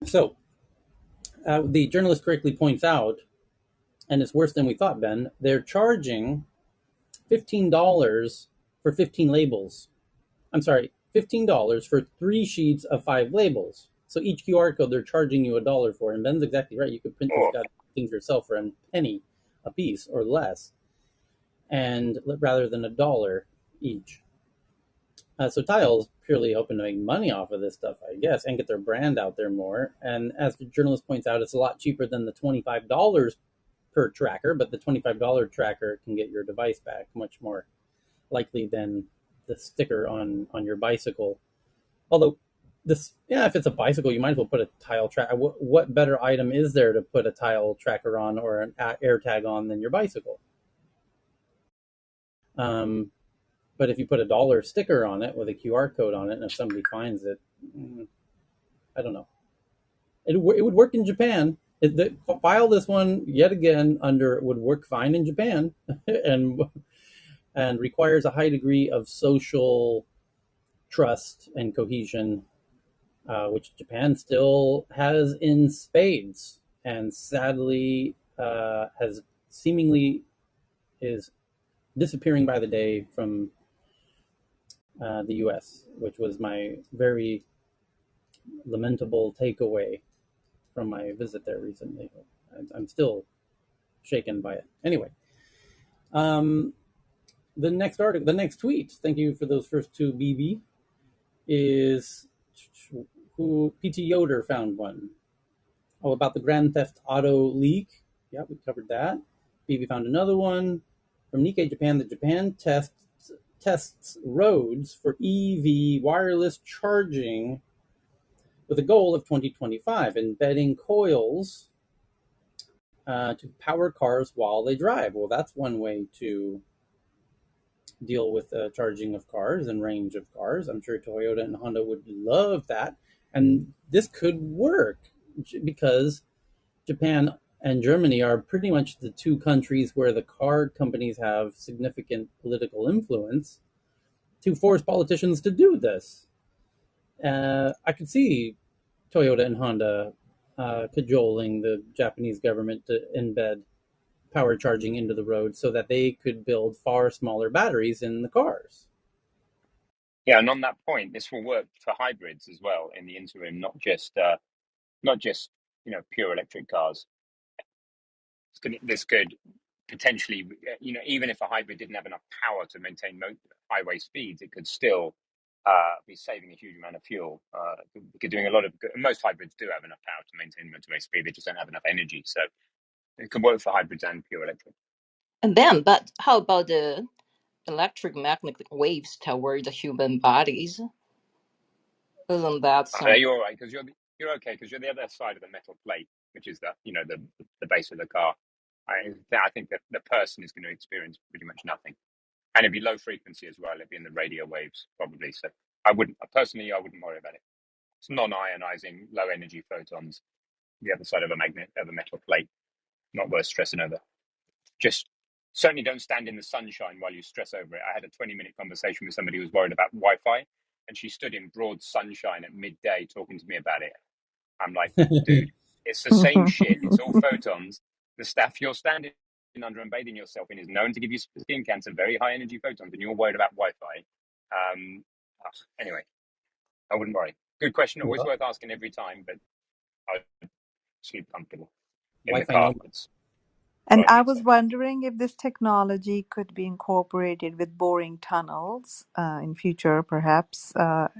So the journalist correctly points out, and it's worse than we thought, Ben. They're charging $15 for 15 labels. I'm sorry, $15 for 3 sheets of 5 labels. So each QR code they're charging you $1 for. And Ben's exactly right. You could print these Oh, things yourself for a penny a piece or less, and rather than $1 each. So Tile's purely hoping to make money off of this stuff, I guess, and get their brand out there more. And as the journalist points out, it's a lot cheaper than the $25 per tracker, but the $25 tracker can get your device back much more likely than the sticker on your bicycle. Although this, yeah, if it's a bicycle, you might as well put a Tile tracker. What better item is there to put a Tile tracker on or an AirTag on than your bicycle? Um, but if you put $1 sticker on it with a QR code on it, and if somebody finds it, I don't know. It would work in Japan. File this one yet again under it would work fine in Japan, and requires a high degree of social trust and cohesion, which Japan still has in spades, and sadly has seemingly is disappearing by the day from the U.S., which was my very lamentable takeaway from my visit there recently. I'm still shaken by it. Anyway, um, the next article, the next tweet. Thank you for those first two, BB. Is who PT Yoder found one. Oh, about the Grand Theft Auto leak. Yeah, we covered that. BB found another one from Nikkei Japan. That Japan tests roads for EV wireless charging with a goal of 2025, embedding coils to power cars while they drive. Well, that's one way to deal with charging of cars and range of cars. I'm sure Toyota and Honda would love that. And this could work because Japan and Germany are pretty much the two countries where the car companies have significant political influence to force politicians to do this. I could see Toyota and Honda cajoling the Japanese government to embed power charging into the road so that they could build far smaller batteries in the cars. yeah. And on that point, this will work for hybrids as well in the interim, not just pure electric cars. This could potentially, even if a hybrid didn't have enough power to maintain highway speeds, it could still be saving a huge amount of fuel. Because doing a lot of most hybrids do have enough power to maintain motorway speed, they just don't have enough energy. So it could work for hybrids and pure electric. And then, but how about the electromagnetic waves toward the human bodies? Isn't that some? You're all right because you're okay because you're the other side of the metal plate, which is the base of the car. I think that the person is going to experience pretty much nothing, and it'd be low frequency as well. It'd be in the radio waves probably. So I wouldn't worry about it. It's non-ionizing, low energy photons. The other side of a metal plate, not worth stressing over. Just certainly don't stand in the sunshine while you stress over it. I had a 20-minute conversation with somebody who was worried about Wi-Fi, and she stood in broad sunshine at midday talking to me about it. I'm like, dude, it's the same shit. It's all photons. The stuff you're standing under and bathing yourself in is known to give you skin cancer, very high energy photons, and you're worried about Wi-Fi. Anyway, I wouldn't worry. Good question, always Well, worth asking every time, but I'd sleep comfortable in the Wi-Fi no. car. It's And what I I mean. was So wondering if this technology could be incorporated with boring tunnels in future, perhaps.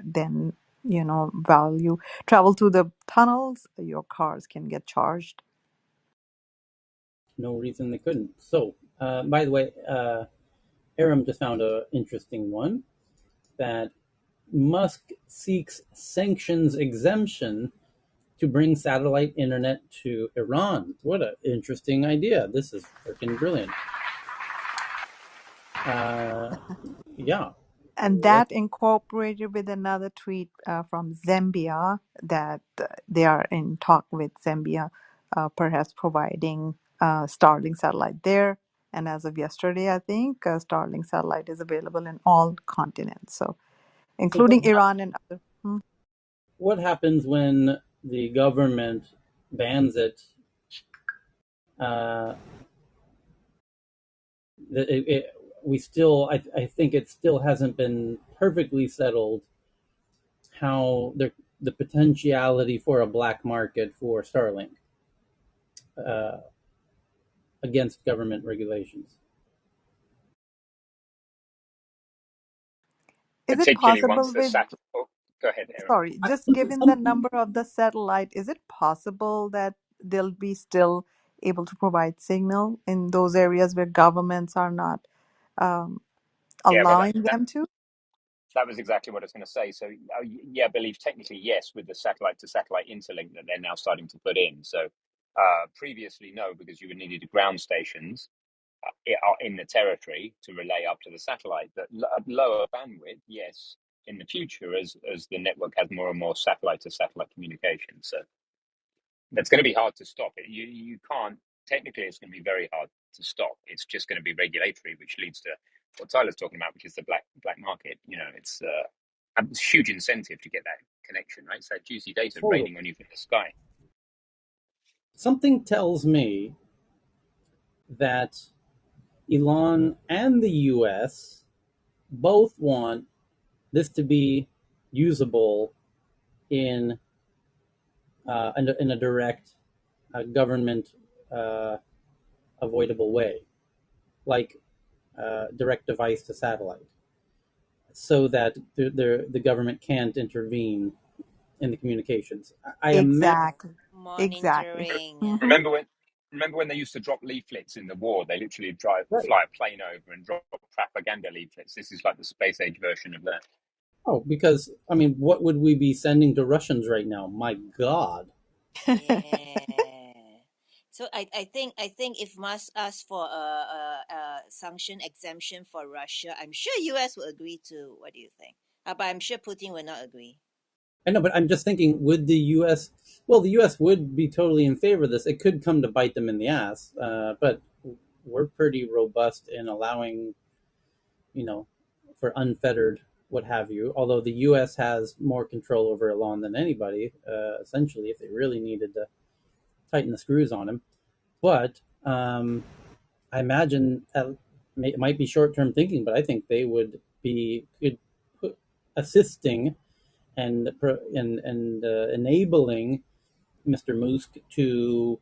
Then, while you travel through the tunnels, your cars can get charged. No reason they couldn't. So, by the way, Aram just found an interesting one that Musk seeks sanctions exemption to bring satellite internet to Iran. What an interesting idea. This is freaking brilliant. Yeah. And that incorporated with another tweet from Zambia that they are in talk with Zambia, perhaps providing Starlink satellite there. And as of yesterday, I think Starlink satellite is available in all continents, so So what including Iran and other. Hmm. what happens when the government bans it? Uh, we still, I think it still hasn't been perfectly settled how the potentiality for a black market for Starlink uh, against government regulations. Is it particularly once possible the with, sat. Oh, go ahead, Aaron. sorry, just given the Something number of the satellite, is it possible that they'll be still able to provide signal in those areas where governments are not um, Yeah, well, allowing them to? that was exactly what I was going to say. So, yeah, I believe technically yes, with the satellite to satellite interlink that they're now starting to put in. So, previously no, because you would needed ground stations in the territory to relay up to the satellite. But lower bandwidth, yes, in the future as the network has more and more satellite to satellite communication. So that's going to be hard to stop. You can't technically. It's going to be very hard to stop. It's just going to be regulatory, which leads to what Tyler's talking about, which is the black market. You know, it's a huge incentive to get that connection, right? It's that juicy data totally. raining on you from the sky. Something tells me that Elon and the U.S. both want this to be usable in in a direct government uh, avoidable way, like direct device to satellite, so that the government can't intervene in the communications. I imagine. Exactly. Exactly. Monitoring. Hmm. Remember when? Remember when they used to drop leaflets in the war? They literally Right. fly a plane over and drop propaganda leaflets. This is like the space age version of that. Oh, because I mean, what would we be sending to Russians right now? My God. Yeah. So I think if Musk asked for a sanction exemption for Russia, I'm sure US will agree to. What do you think? But I'm sure Putin will not agree. I know, but I'm just thinking, would the U.S. Well, the U.S. would be totally in favor of this. It could come to bite them in the ass, but we're pretty robust in allowing, you know, for unfettered what have you. Although the U.S. has more control over Elon than anybody, essentially, if they really needed to tighten the screws on him. But I imagine it might be short-term thinking, but I think they would be could put, assisting and enabling Mr. Musk to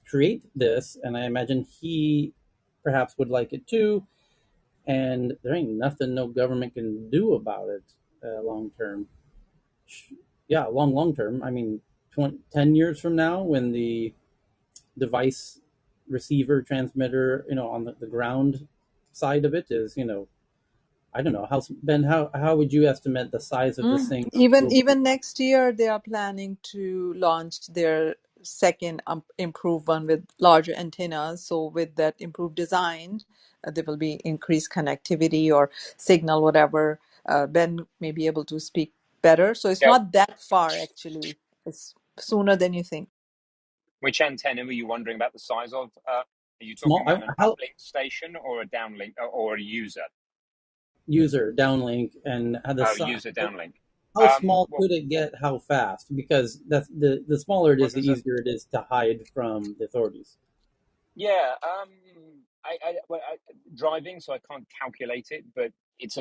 create this, and I imagine he perhaps would like it too. And there ain't nothing no government can do about it long term. Yeah, long term. I mean, 10 years from now, when the device receiver transmitter, on the ground side of it is, I don't know how Ben. How would you estimate the size of this thing will be? Even next year, they are planning to launch their second improved one with larger antennas. So with that improved design, there will be increased connectivity or signal, whatever. Ben may be able to speak better. So it's Yeah. not that far actually. It's sooner than you think. Which antenna were you wondering about the size of? Are you talking Small. about an How uplink station or a downlink or a user? user downlink and how the Oh, si- user downlink. how small Well, could it get? How fast? Because that's the smaller it what is, the was it? easier it is to hide from the authorities. Yeah, driving, so I can't calculate it, but it's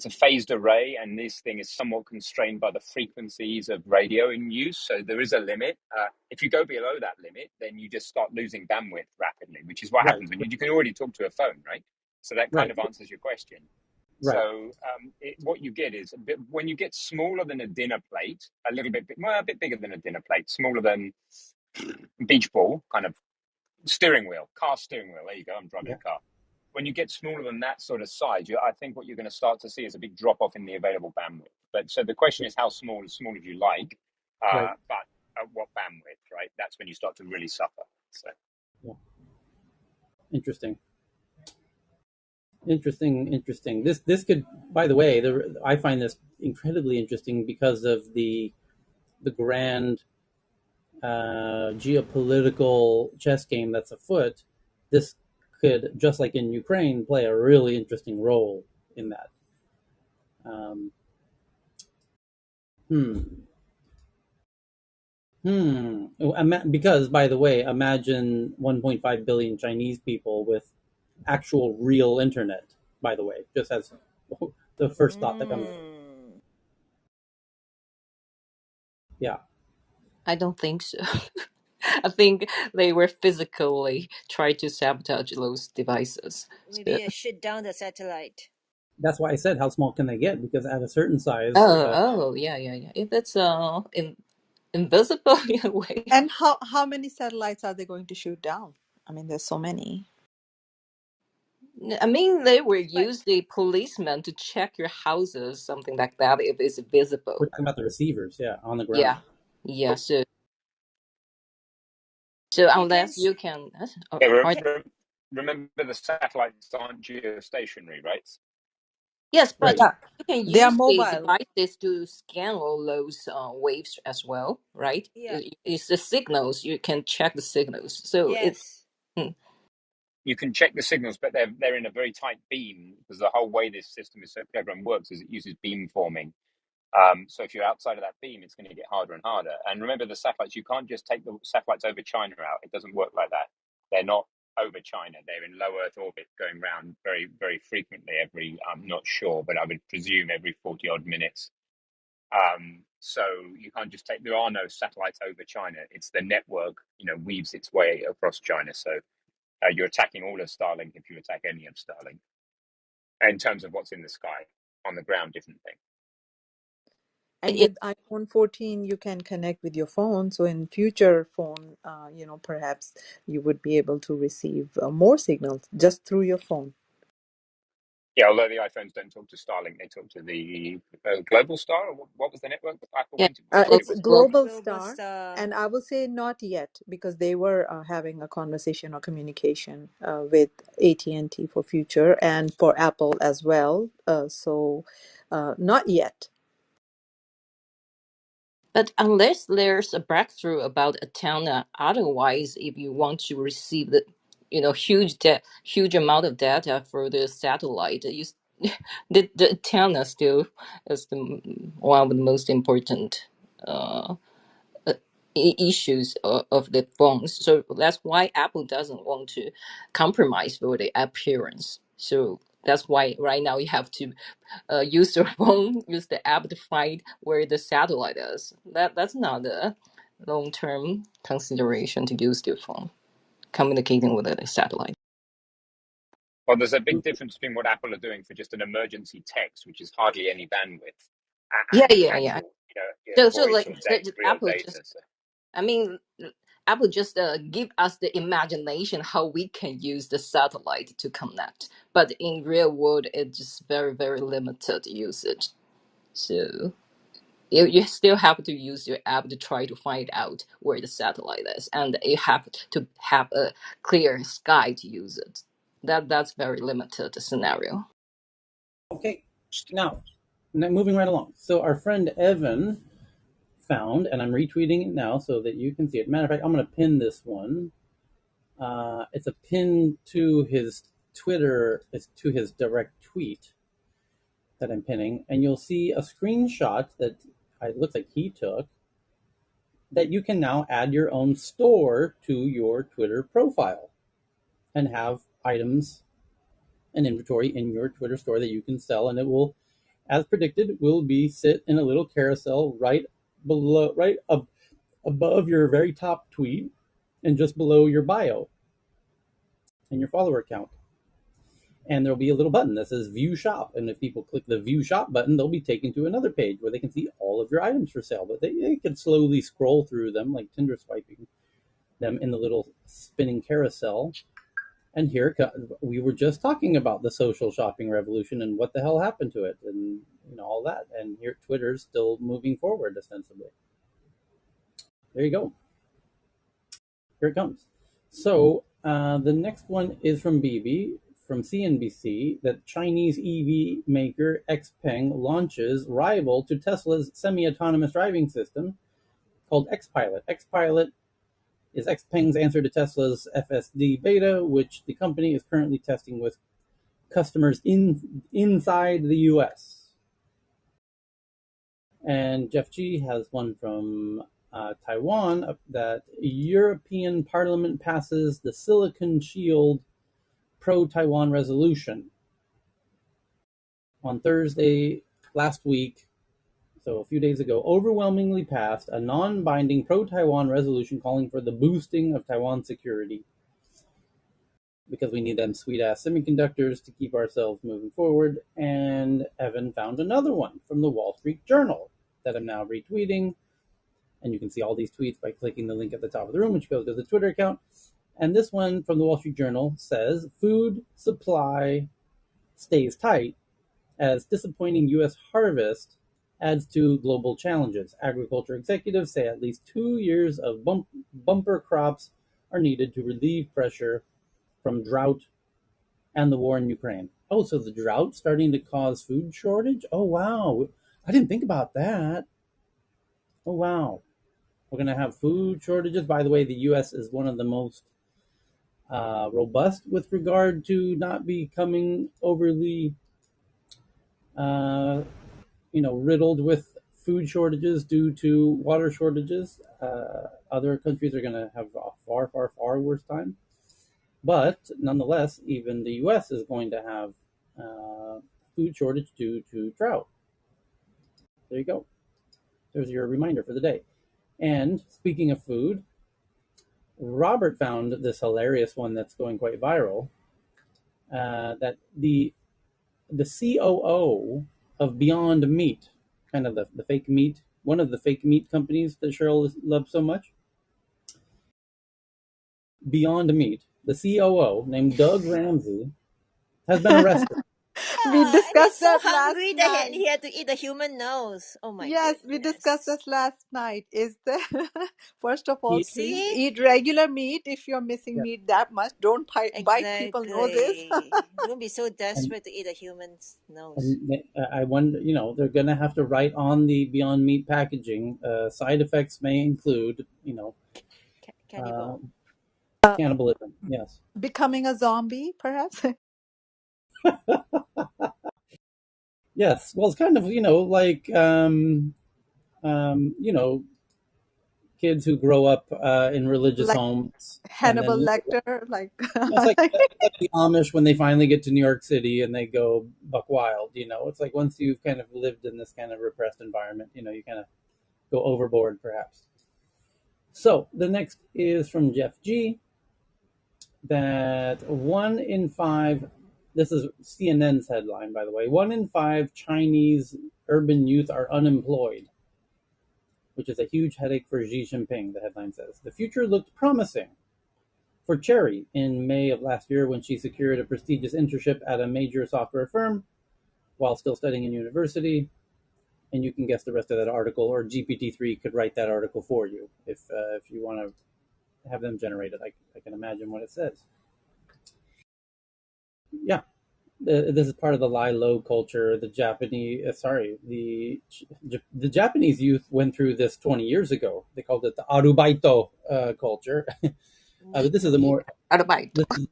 a phased array, and this thing is somewhat constrained by the frequencies of radio in use. So there is a limit. If you go below that limit, then you just start losing bandwidth rapidly, which is what Right. happens when you can already talk to a phone, right? So that kind Right. of answers your question. Right. So what you get is when you get smaller than a dinner plate, a little bit, well, a bit bigger than a dinner plate, smaller than beach ball, kind of steering wheel, car steering wheel. There you go. I'm driving Yeah. a car. When you get smaller than that sort of size, I think what you're going to start to see is a big drop off in the available bandwidth. But so the question is, how small as you like, Right. but at what bandwidth, right? That's when you start to really suffer. So Yeah. Interesting. Interesting. This could, by the way, I find this incredibly interesting because of the grand geopolitical chess game that's afoot. This could, just like in Ukraine, play a really interesting role in that. Um, hmm. Because, by the way, imagine 1.5 billion Chinese people with actual real internet. By the way, just as the first thought that comes. Mm. Yeah, I don't think so. I think they were physically trying to sabotage those devices. So, Maybe shut down the satellite. that's why I said how small can they get? Because at a certain size, yeah. If it's invisible in a way. And how many satellites are they going to shoot down? I mean, there's so many. I mean, they will But use the policemen to check your houses, something like that, if it's we're visible. talking about the receivers, yeah, on the ground. Yeah, yeah. So unless depends. you can, Yeah, are remember the satellites aren't geostationary, right? yes, but Right. Yeah, you can they are use the mobile. devices to scan all those waves as well, right? Yeah. It's the signals. You can check the signals. So it's Yes. mm, You can check the signals, but they're in a very tight beam because the whole way this system is so clever and works is it uses beam forming. So if you're outside of that beam, it's going to get harder and harder. And remember, the satellites, you can't just take the satellites over China out. It doesn't work like that. They're not over China. They're in low Earth orbit, going around very, very frequently. I'm not sure, but I would presume every 40 odd minutes. So you can't just take. There are no satellites over China. It's the network, weaves its way across China. So you're attacking all of Starlink if you attack any of Starlink. In terms of what's in the sky, on the ground, different thing. And it, with iPhone 14, you can connect with your phone. So in future phone, perhaps you would be able to receive more signals just through your phone. Yeah, although the iPhones don't talk to Starlink, they talk to the Global Star. Or what was the network that Apple yeah, went to? What it It's was called? global. Global Global Star, star. and I will say not yet because they were having a conversation or communication with AT&T for future and for Apple as well. So not yet. But unless there's a breakthrough about antenna, otherwise, if you want to receive the, huge amount of data for the satellite, the antenna still is one of the most important uh, uh, issues of the phones. So that's why Apple doesn't want to compromise for the appearance. So that's why right now you have to use your phone, use the app to find where the satellite is. That's not a long term consideration to use your phone communicating with the satellite. Well, there's a big difference between what Apple are doing for just an emergency text, which is hardly any bandwidth, Yeah, and yeah. actual, So voice like or real Apple data. just, So, I mean, Apple just give us the imagination how we can use the satellite to connect, but in real world, it's just very limited usage. So you still have to use your app to try to find out where the satellite is, and you have to have a clear sky to use it. That's very limited scenario. Okay. Now, moving right along. So our friend Evan found, and I'm retweeting it now so that you can see it. Matter of fact, I'm going to pin this one. It's a pin to his Twitter. It's to his direct tweet that I'm pinning, and you'll see a screenshot that it looks like he took that you can now add your own store to your Twitter profile and have items and inventory in your Twitter store that you can sell, and it will, as predicted, will be sit in a little carousel right below, above your very top tweet, and just below your bio and your follower count. And there'll be a little button that says View Shop, and if people click the View Shop button, they'll be taken to another page where they can see all of your items for sale. But they can slowly scroll through them like Tinder swiping them in the little spinning carousel. And here we were just talking about the social shopping revolution and what the hell happened to it, and all that. And here Twitter's still moving forward ostensibly. There you go. Here it comes. So the next one is from BB from CNBC that Chinese EV maker XPeng launches rival to Tesla's semi-autonomous driving system called XPilot. XPilot is XPeng's answer to Tesla's FSD beta, which the company is currently testing with customers inside the US. And Jeff G has one from Taiwan that European Parliament passes the Silicon Shield pro-Taiwan resolution on Thursday last week. So a few days ago, overwhelmingly passed a non-binding pro-Taiwan resolution calling for the boosting of Taiwan security because we need them sweet-ass semiconductors to keep ourselves moving forward. And Evan found another one from the Wall Street Journal that I'm now retweeting. And you can see all these tweets by clicking the link at the top of the room, which goes to the Twitter account. And this one from the Wall Street Journal says, food supply stays tight as disappointing U.S. harvest adds to global challenges. Agriculture executives say at least 2 years of bumper crops are needed to relieve pressure from drought and the war in Ukraine. Oh, so the drought starting to cause food shortage? Oh, wow. I didn't think about that. Oh, wow. We're going to have food shortages. By the way, the U.S. is one of the most robust with regard to not becoming overly, riddled with food shortages due to water shortages. Other countries are going to have a far, far, far worse time. But nonetheless, even the U.S. is going to have food shortage due to drought. There you go. There's your reminder for the day. And speaking of food, Robert found this hilarious one that's going quite viral. That the COO of Beyond Meat, kind of the fake meat, one of the fake meat companies that Cheryl loves so much, Beyond Meat, the COO named Doug Ramsey has been arrested. We And he's discussed so that last hungry that night. he had to eat the human nose. Oh my Yes, we discussed goodness. this last night. Is there, first of all, He, please See? eat regular meat if you're missing yeah, meat that much. Don't bite people noses. Exactly. Don't be so and desperate to eat a human's nose. and I wonder, they're going to have to write on the Beyond Meat packaging. Side effects may include, uh, Cannibal. cannibalism. Yes. Becoming a zombie, perhaps? Yes. Well, it's kind of, like, you know, kids who grow up in religious Like homes and Hannibal then Lecter, like it's like the Amish when they finally get to New York City and they go buck wild. It's like once you've kind of lived in this kind of repressed environment, you kind of go overboard, perhaps. So the next is from Jeff G. That 1 in 5. This is CNN's headline, by the way. 1 in 5 Chinese urban youth are unemployed, which is a huge headache for Xi Jinping, the headline says. The future looked promising for Cherry in May of last year when she secured a prestigious internship at a major software firm while still studying in university. And you can guess the rest of that article, or GPT-3 could write that article for you if you want to have them generate it. I can imagine what it says. Yeah, this is part of the lie low culture. The Japanese youth went through this 20 years ago. They called it the arubaito culture. But this is a more Arbeit. this is,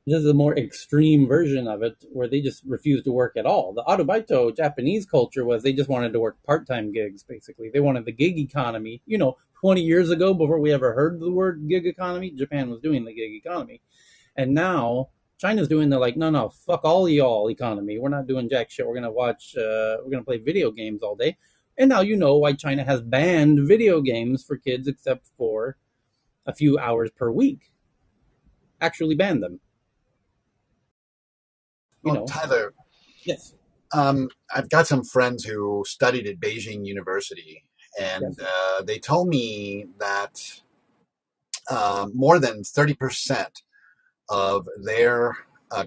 this is a more extreme version of it, where they just refused to work at all. The arubaito Japanese culture was they just wanted to work part-time gigs. Basically, they wanted the gig economy. 20 years ago, before we ever heard the word gig economy, Japan was doing the gig economy, and now China's doing the, like, no, fuck all y'all economy. We're not doing jack shit. We're gonna play video games all day. And now you know why China has banned video games for kids except for a few hours per week. Actually banned them. Well, Tyler, Yes, I've got some friends who studied at Beijing University, and yes, they told me that more than 30% of their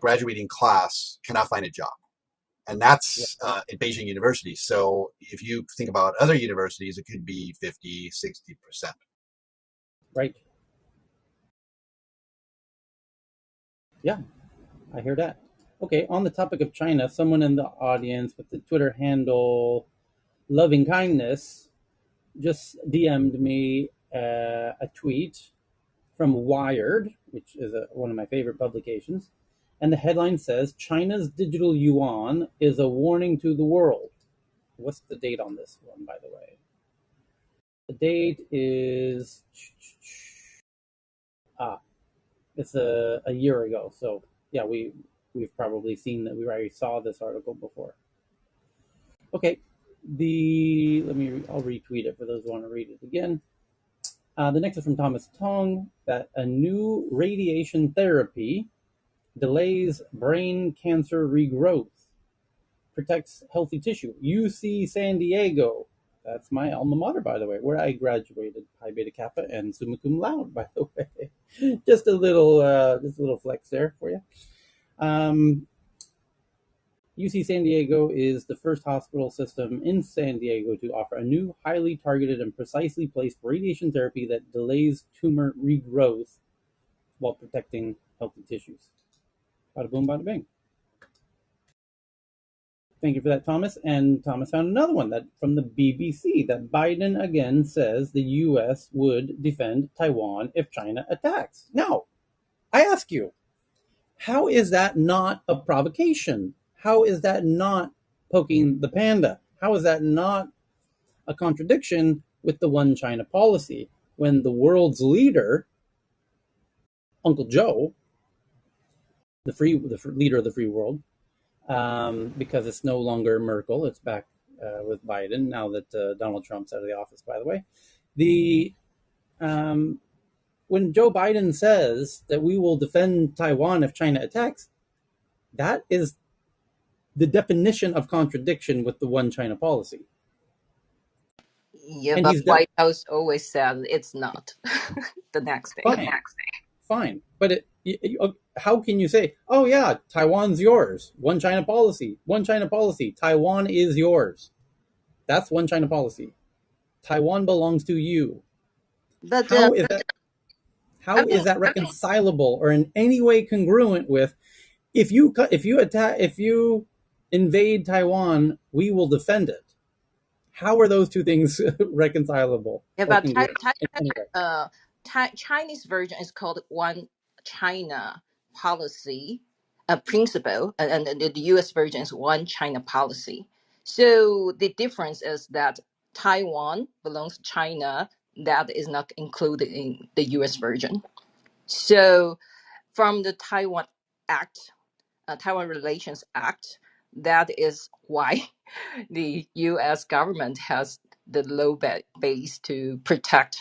graduating class cannot find a job. And yes, that's at Beijing University. So if you think about other universities, it could be 50, 60%. right. Yeah, I hear that. Okay, on the topic of China, someone in the audience with the Twitter handle Loving Kindness just DM'd me a tweet from Wired, which is one of my favorite publications. And the headline says China's digital yuan is a warning to the world. What's the date on this one, by the way? The date is it's a year ago. So yeah, we've probably seen that. We already saw this article before. Okay, I'll retweet it for those who want to read it again. The next is from Thomas Tong, that a new radiation therapy delays brain cancer regrowth, protects healthy tissue. UC San Diego, that's my alma mater, by the way, where I graduated Pi Beta Kappa and summa cum laude, by the way. just a little flex there for you. UC San Diego is the first hospital system in San Diego to offer a new, highly targeted and precisely placed radiation therapy that delays tumor regrowth while protecting healthy tissues. Bada boom, bada bing. Thank you for that, Thomas. And Thomas found another one that from the BBC that Biden again says the U.S. would defend Taiwan if China attacks. Now, I ask you, how is that not a provocation? How is that not poking the panda? How is that not a contradiction with the one China policy when the world's leader, Uncle Joe, the leader of the free world, because it's no longer Merkel, it's back with Biden now that Donald Trump's out of the office. By the way, the when Joe Biden says that we will defend Taiwan if China attacks, that is the definition of contradiction with the one China policy. Yeah, And but he's White House always said it's not the next day. fine, fine. But how can you say, oh yeah, Taiwan's yours, one China policy, one China policy, Taiwan is yours? That's one China policy. Taiwan belongs to you. But How is that? I How is mean, that reconcilable or in any way congruent with if you invade Taiwan, we will defend it? How are those two things reconcilable yeah, or but congruent in any way? Chinese version is called One China policy, a principle, and the U.S. version is One China policy. So the difference is that Taiwan belongs to China. That is not included in the U.S. version. So from the Taiwan Act, Taiwan Relations Act, that is why the U.S. government has the low base to protect,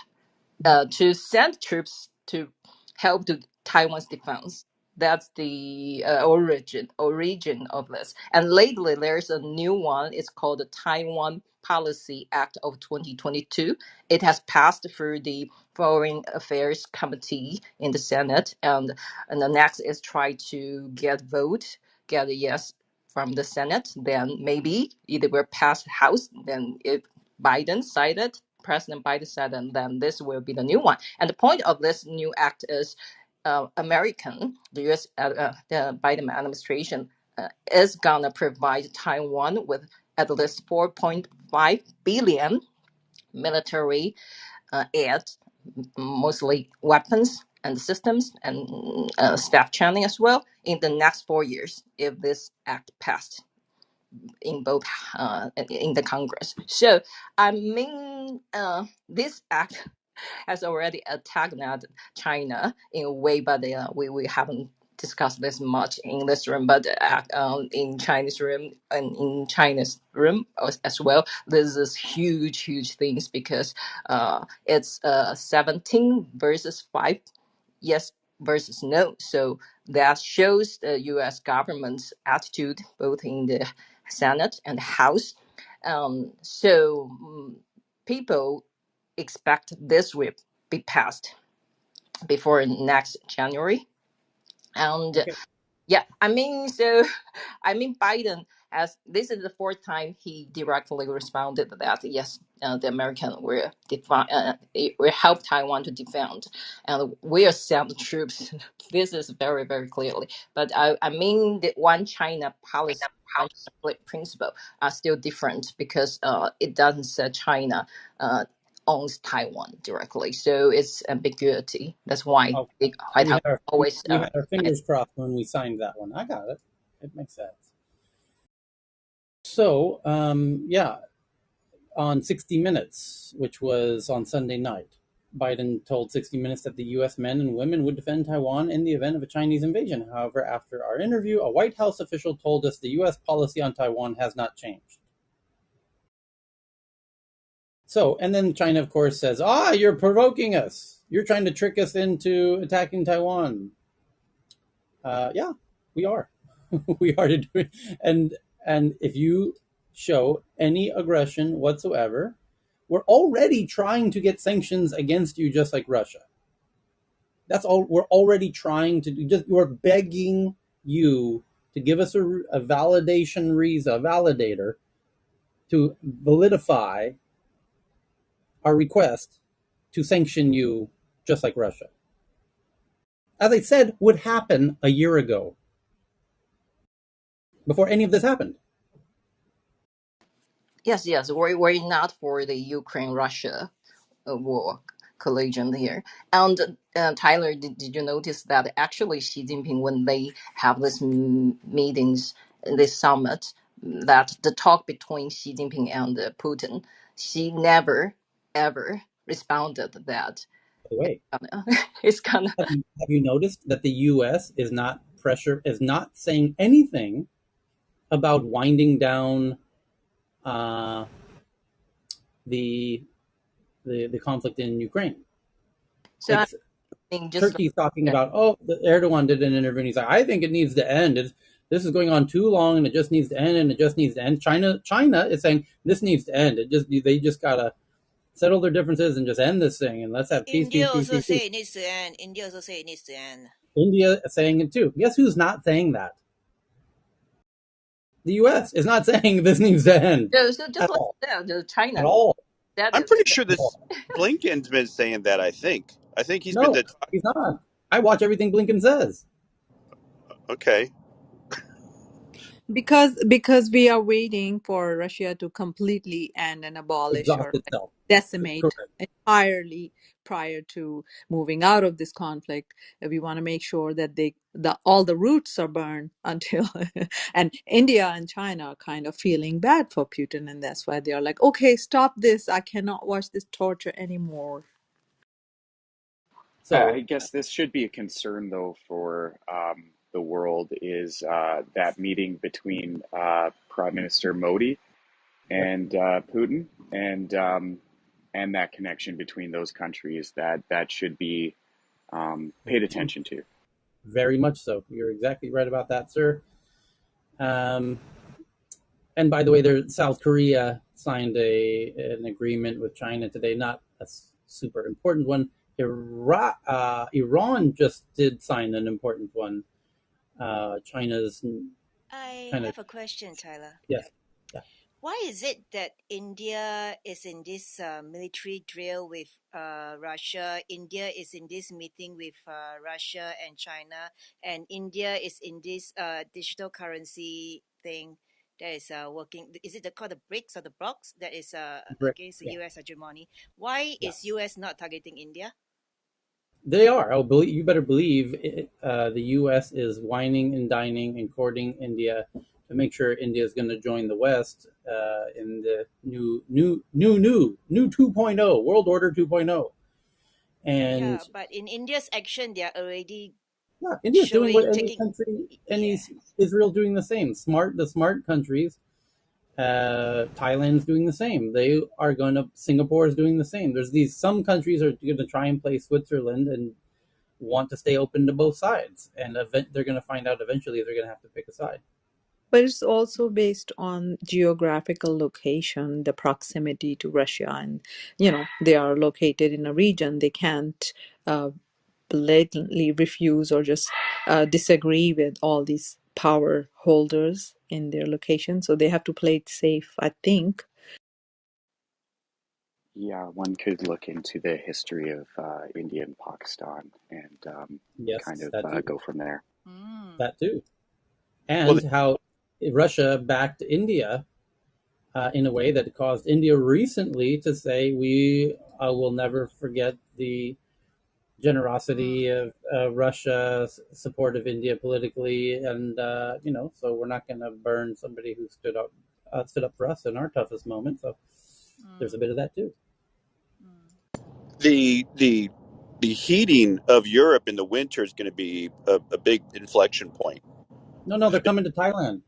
to send troops to help to Taiwan's defense. That's the origin of this. And lately, there's a new one. It's called the Taiwan Policy Act of 2022. It has passed through the Foreign Affairs Committee in the Senate, and the next is try to get a yes from the Senate. Then maybe either will pass the House. Then if Biden cited President Biden said, and then this will be the new one. And the point of this new act is the U.S. The Biden administration is gonna provide Taiwan with at least 4.5 billion military aid, mostly weapons and systems and staff training as well in the next 4 years if this act passed in both in the Congress. So I mean, this act has already antagonized China in a way, but we haven't discussed this much in this room, but in Chinese room and in China's room as well, this is huge things because it's 17 versus 5 yes versus no. So that shows the U.S. government's attitude both in the Senate and the House. People expect this will be passed before next January. And Okay. yeah, I mean, so I mean, Biden as this is the fourth time he directly responded that yes, the American will help Taiwan to defend, and will send troops. This is very very clearly. But I mean the one China policy, one principle are still different because it doesn't say China owns Taiwan directly, so it's ambiguity. That's why Okay. the White House always We had our fingers crossed when we signed that one. I got it. It makes sense. So, yeah, on 60 Minutes, which was on Sunday night, Biden told 60 Minutes that the U.S. men and women would defend Taiwan in the event of a Chinese invasion. However, after our interview, a White House official told us the U.S. policy on Taiwan has not changed. So, and then China, of course, says, you're provoking us. You're trying to trick us into attacking Taiwan. Yeah, we are. We are to do it. And if you show any aggression whatsoever, we're already trying to get sanctions against you, just like Russia. That's all we're already trying to do. Just we're begging you to give us a validation reason, a validator to validify our request to sanction you, just like Russia. As I said, would happen a year ago, before any of this happened. yes, yes, we're not for the Ukraine Russia war collision here. And Tyler, did you notice that actually Xi Jinping, when they have these meetings, this summit, that the talk between Xi Jinping and Putin, she never ever responded that By the way, it's gonna. have you noticed that the U.S. is not saying anything about winding down uh, the, the conflict in Ukraine? So I It's think just Turkey's talking like, about, Erdogan did an interview and he's like, I think it needs to end. This is going on too long and it just needs to end and it just needs to end. China is saying this needs to end. They just gotta settle their differences and just end this thing and let's have peace, peace, India peace, also peace, peace. say it needs to end. India also say it needs to end. India is saying it too. Guess who's not saying that? The U.S. is not saying this needs to end so just at like all. that, At China all. that I'm is pretty that, sure At all. this Blinken's been saying that. I think he's been No, the he's not. I watch everything Blinken says. okay. Because we are waiting for Russia to completely end and abolish Exhaust or itself. decimate Correct. entirely prior to moving out of this conflict. We want to make sure that all the roots are burned until and India and China are kind of feeling bad for Putin, and that's why they are like, okay, stop this. I cannot watch this torture anymore. So I guess this should be a concern, though, for the world is that meeting between Prime Minister Modi yep. and Putin, and that connection between those countries that should be paid attention to. Very much so. You're exactly right about that, sir. Um, and by the way, South Korea signed an agreement with China today. Not a super important one. Iran just did sign an important one. China's I kind of, have a question, Tyler. yes, yeah, Why is it that India is in this military drill with Russia? India is in this meeting with Russia and China, and India is in this digital currency thing that is working. Is it called the BRICS or the blocks that is against the yeah, U.S. hegemony? Why yeah. is U.S. not targeting India? They are. Oh, believe you better believe the U.S. is wining and dining and courting India to make sure India is going to join the West in the new 2.0 world order 2.0. And Yeah, but in India's action, they are already yeah, India's doing what showing any taking. country, any Yeah. Israel doing the same. The smart countries. Thailand's doing the same. They are going to. Singapore is doing the same. There's these some countries are going to try and play Switzerland and want to stay open to both sides, and they're going to find out eventually they're going to have to pick a side. But it's also based on geographical location, the proximity to Russia, and they are located in a region. They can't uh, blatantly refuse or just disagree with all these power holders in their location, so they have to play it safe, I think. Yeah, one could look into the history of India and Pakistan and kind Yes, of that too. go from there. Mm. That too. Well, And how Russia backed India in a way that caused India recently to say we will never forget the generosity Mm. of Russia's support of India politically, and so we're not going to burn somebody who stood up for us in our toughest moment. So there's a Mm. bit of that too. Mm. the heating of Europe in the winter is going to be a big inflection point. No, they're coming to Thailand.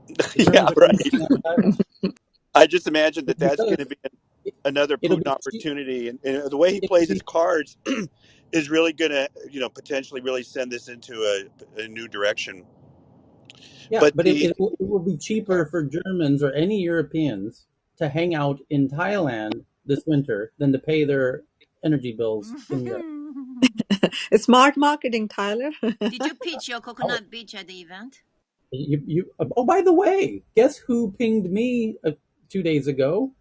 The Yeah, Germans are coming to right. hang out in Thailand. I just imagine that It's that's going to because be another it'll Putin be cheap. opportunity, and the way he It'll plays his be cards is really going to, potentially really send this into a new direction. Yeah, But but the it will be cheaper for Germans or any Europeans to hang out in Thailand this winter than to pay their energy bills in Europe. Smart marketing, Tyler. Did you pitch your Oh, coconut beach at the event? oh, by the way, guess who pinged me 2 days ago?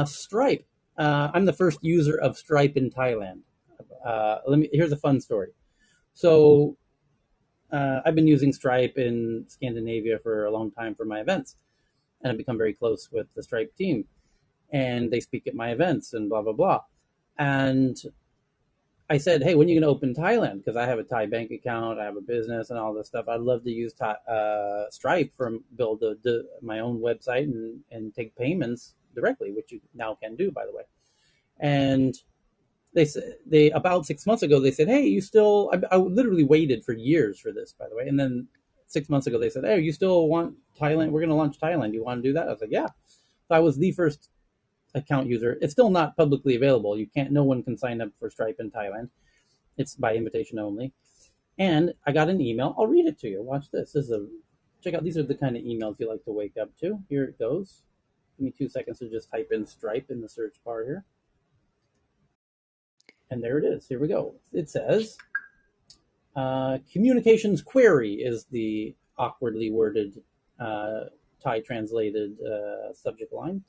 Stripe. I'm the first user of Stripe in Thailand. Here's a fun story. So I've been using Stripe in Scandinavia for a long time for my events, and I've become very close with the Stripe team. And they speak at my events and blah blah blah. And I said, "Hey, when are you going to open Thailand? Because I have a Thai bank account, I have a business, and all this stuff. I'd love to use Stripe for build my own website and take payments directly, which you now can do, by the way." And they said they about 6 months ago they said, "Hey, you still?" I literally waited for years for this, by the way. And then 6 months ago they said, "Hey, you still want Thailand? We're going to launch Thailand. Do you want to do that?" I was like, "Yeah." So I was the first account user. It's still not publicly available. You can't. No one can sign up for Stripe in Thailand. It's by invitation only. And I got an email. I'll read it to you. Watch this. This is a check out. These are the kind of emails you like to wake up to. Here it goes. Give me 2 seconds to just type in Stripe in the search bar here. And there it is. Here we go. It says communications query is the awkwardly worded Thai translated subject line.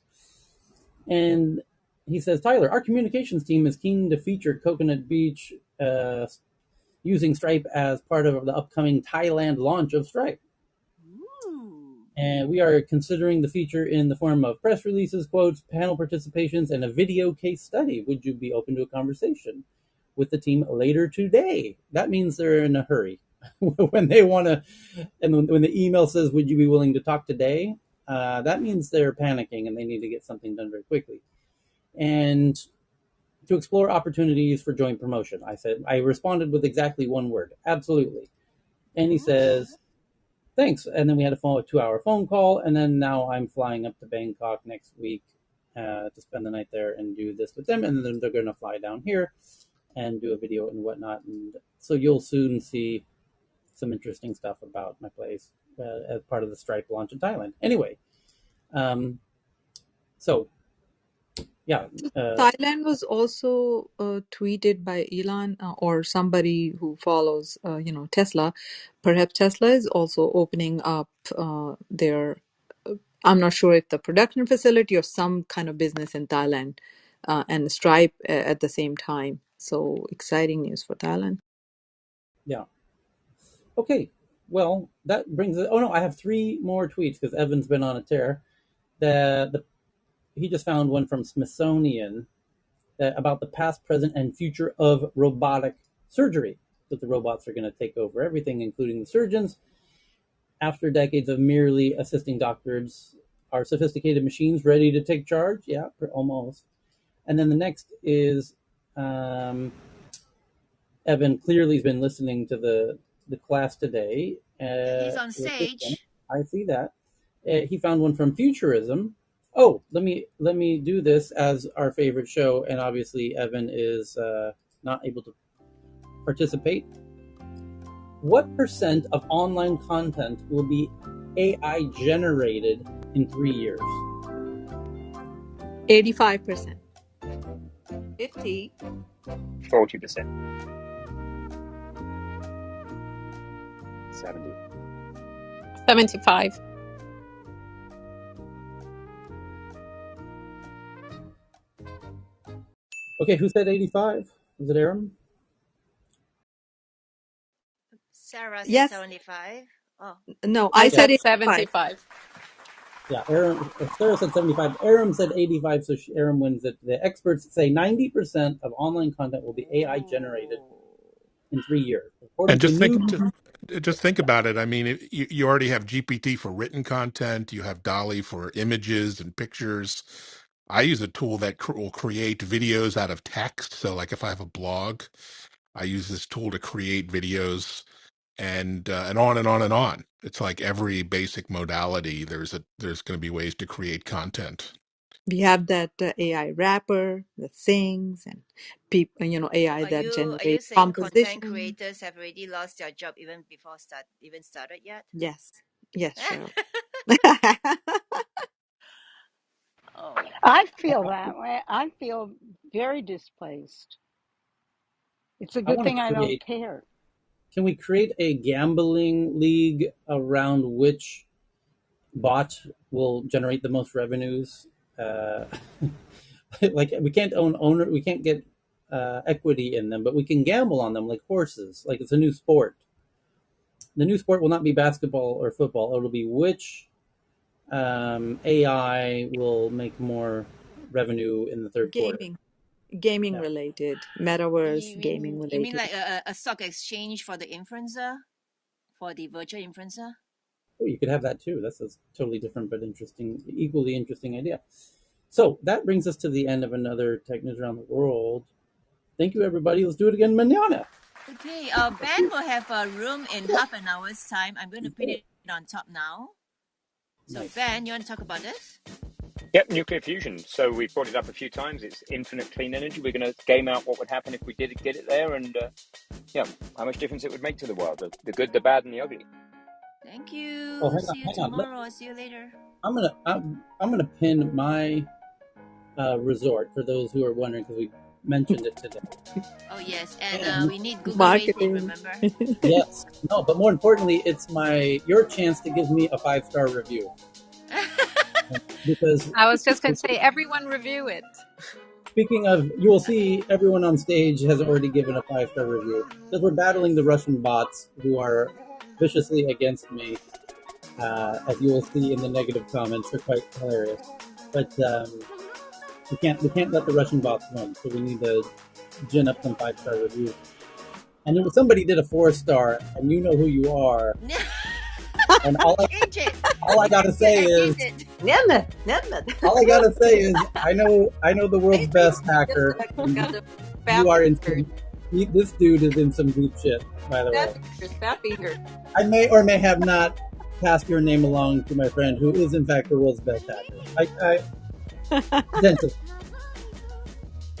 And he says, Tyler, our communications team is keen to feature Coconut Beach using Stripe as part of the upcoming Thailand launch of Stripe. Ooh. And we are considering the feature in the form of press releases, quotes, panel participations, and a video case study. Would you be open to a conversation with the team later today? That means they're in a hurry. When they want to, and when the email says, would you be willing to talk today? That means they're panicking and they need to get something done very quickly. And to explore opportunities for joint promotion, I responded with exactly one word, absolutely. And he Ooh. says, thanks. And then we had a 2-hour phone call. And then now I'm flying up to Bangkok next week to spend the night there and do this with them. And then they're going to fly down here and do a video and whatnot. And so you'll soon see some interesting stuff about my place as part of the Stripe launch in Thailand. Anyway, so yeah. Thailand was also tweeted by Elon or somebody who follows, Tesla. Perhaps Tesla is also opening up their. I'm not sure if the production facility or some kind of business in Thailand, and Stripe at the same time. So exciting news for Thailand. Yeah. Okay. Well, that brings it. Oh no, I have three more tweets because Evan's been on a tear. The he just found one from Smithsonian about the past, present, and future of robotic surgery. That the robots are going to take over everything, including the surgeons. After decades of merely assisting doctors, are sophisticated machines ready to take charge? Yeah, almost. And then the next is Evan clearly has been listening to the class today. He's on With this one, stage. I see that he found one from Futurism. Oh, let me do this as our favorite show, and obviously Evan is not able to participate. What percent of online content will be AI generated in 3 years? 85%. 50. 40%. 70. 75. Okay, who said 85? Was it Aram? Sarah said Yes. 75. Oh, No, I I Yeah, said said 85. 75. yeah. Aram, Sarah said 75. Aram said 85, so Aram wins it. The experts say 90% of online content will be AI generated oh. in 3 years, according And to new. just think about it. I mean, you already have GPT for written content. You have Dolly for images and pictures. I use a tool that will create videos out of text. So, like if I have a blog, I use this tool to create videos, and on and on and on. It's like every basic modality. There's going to be ways to create content. We have that AI wrapper that sings, and people, AI that Are you generates saying content composition. creators have already lost their job even before started yet? Yes, yes, Cheryl. Oh, I feel that way. I feel very displaced. It's a I good want to thing I don't create. care. Can we create a gambling league around which bot will generate the most revenues? Uh, like we can't we can't get equity in them, but we can gamble on them like horses. Like it's a new sport. The new sport will not be basketball or football. It'll be which AI will make more revenue in the third quarter. Gaming, gaming Yeah. related, metaverse, gaming you mean related. like a stock exchange for the influencer, for the virtual influencer? Oh, you could have that too. That's a totally different but interesting, equally interesting idea. So that brings us to the end of another Tech News Around the World. Thank you, everybody. Let's do it again manana. Okay, Ben will have a room in half an hour's time. I'm going to put it on top now. So Nice. Ben, you want to talk about this? Yep, nuclear fusion. So we've brought it up a few times. It's infinite clean energy. We're going to game out what would happen if we did get it there, and yeah, how much difference it would make to the world, the good, the bad, and the ugly. Thank Oh, you. hang on, See you hang on. tomorrow. See you later. I'm gonna pin my resort for those who are wondering because we mentioned it today. Oh yes, and And we need Google rating. Marketing. Remember? yes, no, but more importantly, it's your chance to give me a 5-star review because I was just going to say, everyone review it. speaking of, you will see everyone on stage has already given a 5-star review because we're battling the Russian bots who are viciously against me. As you will see in the negative comments, they're quite hilarious. But we can't let the Russian bots win, so we need to gin up some 5-star reviews. And if somebody did a 4-star, and you know who you are, and Agent. all I gotta say is Agent. Nemeth, Nemeth. all I gotta say is I know the world's best hacker, and you are in some. This dude is in some deep shit, by the way. Fat fingers. I may or may have not passed your name along to my friend, who is in fact the world's best hacker. I potentially.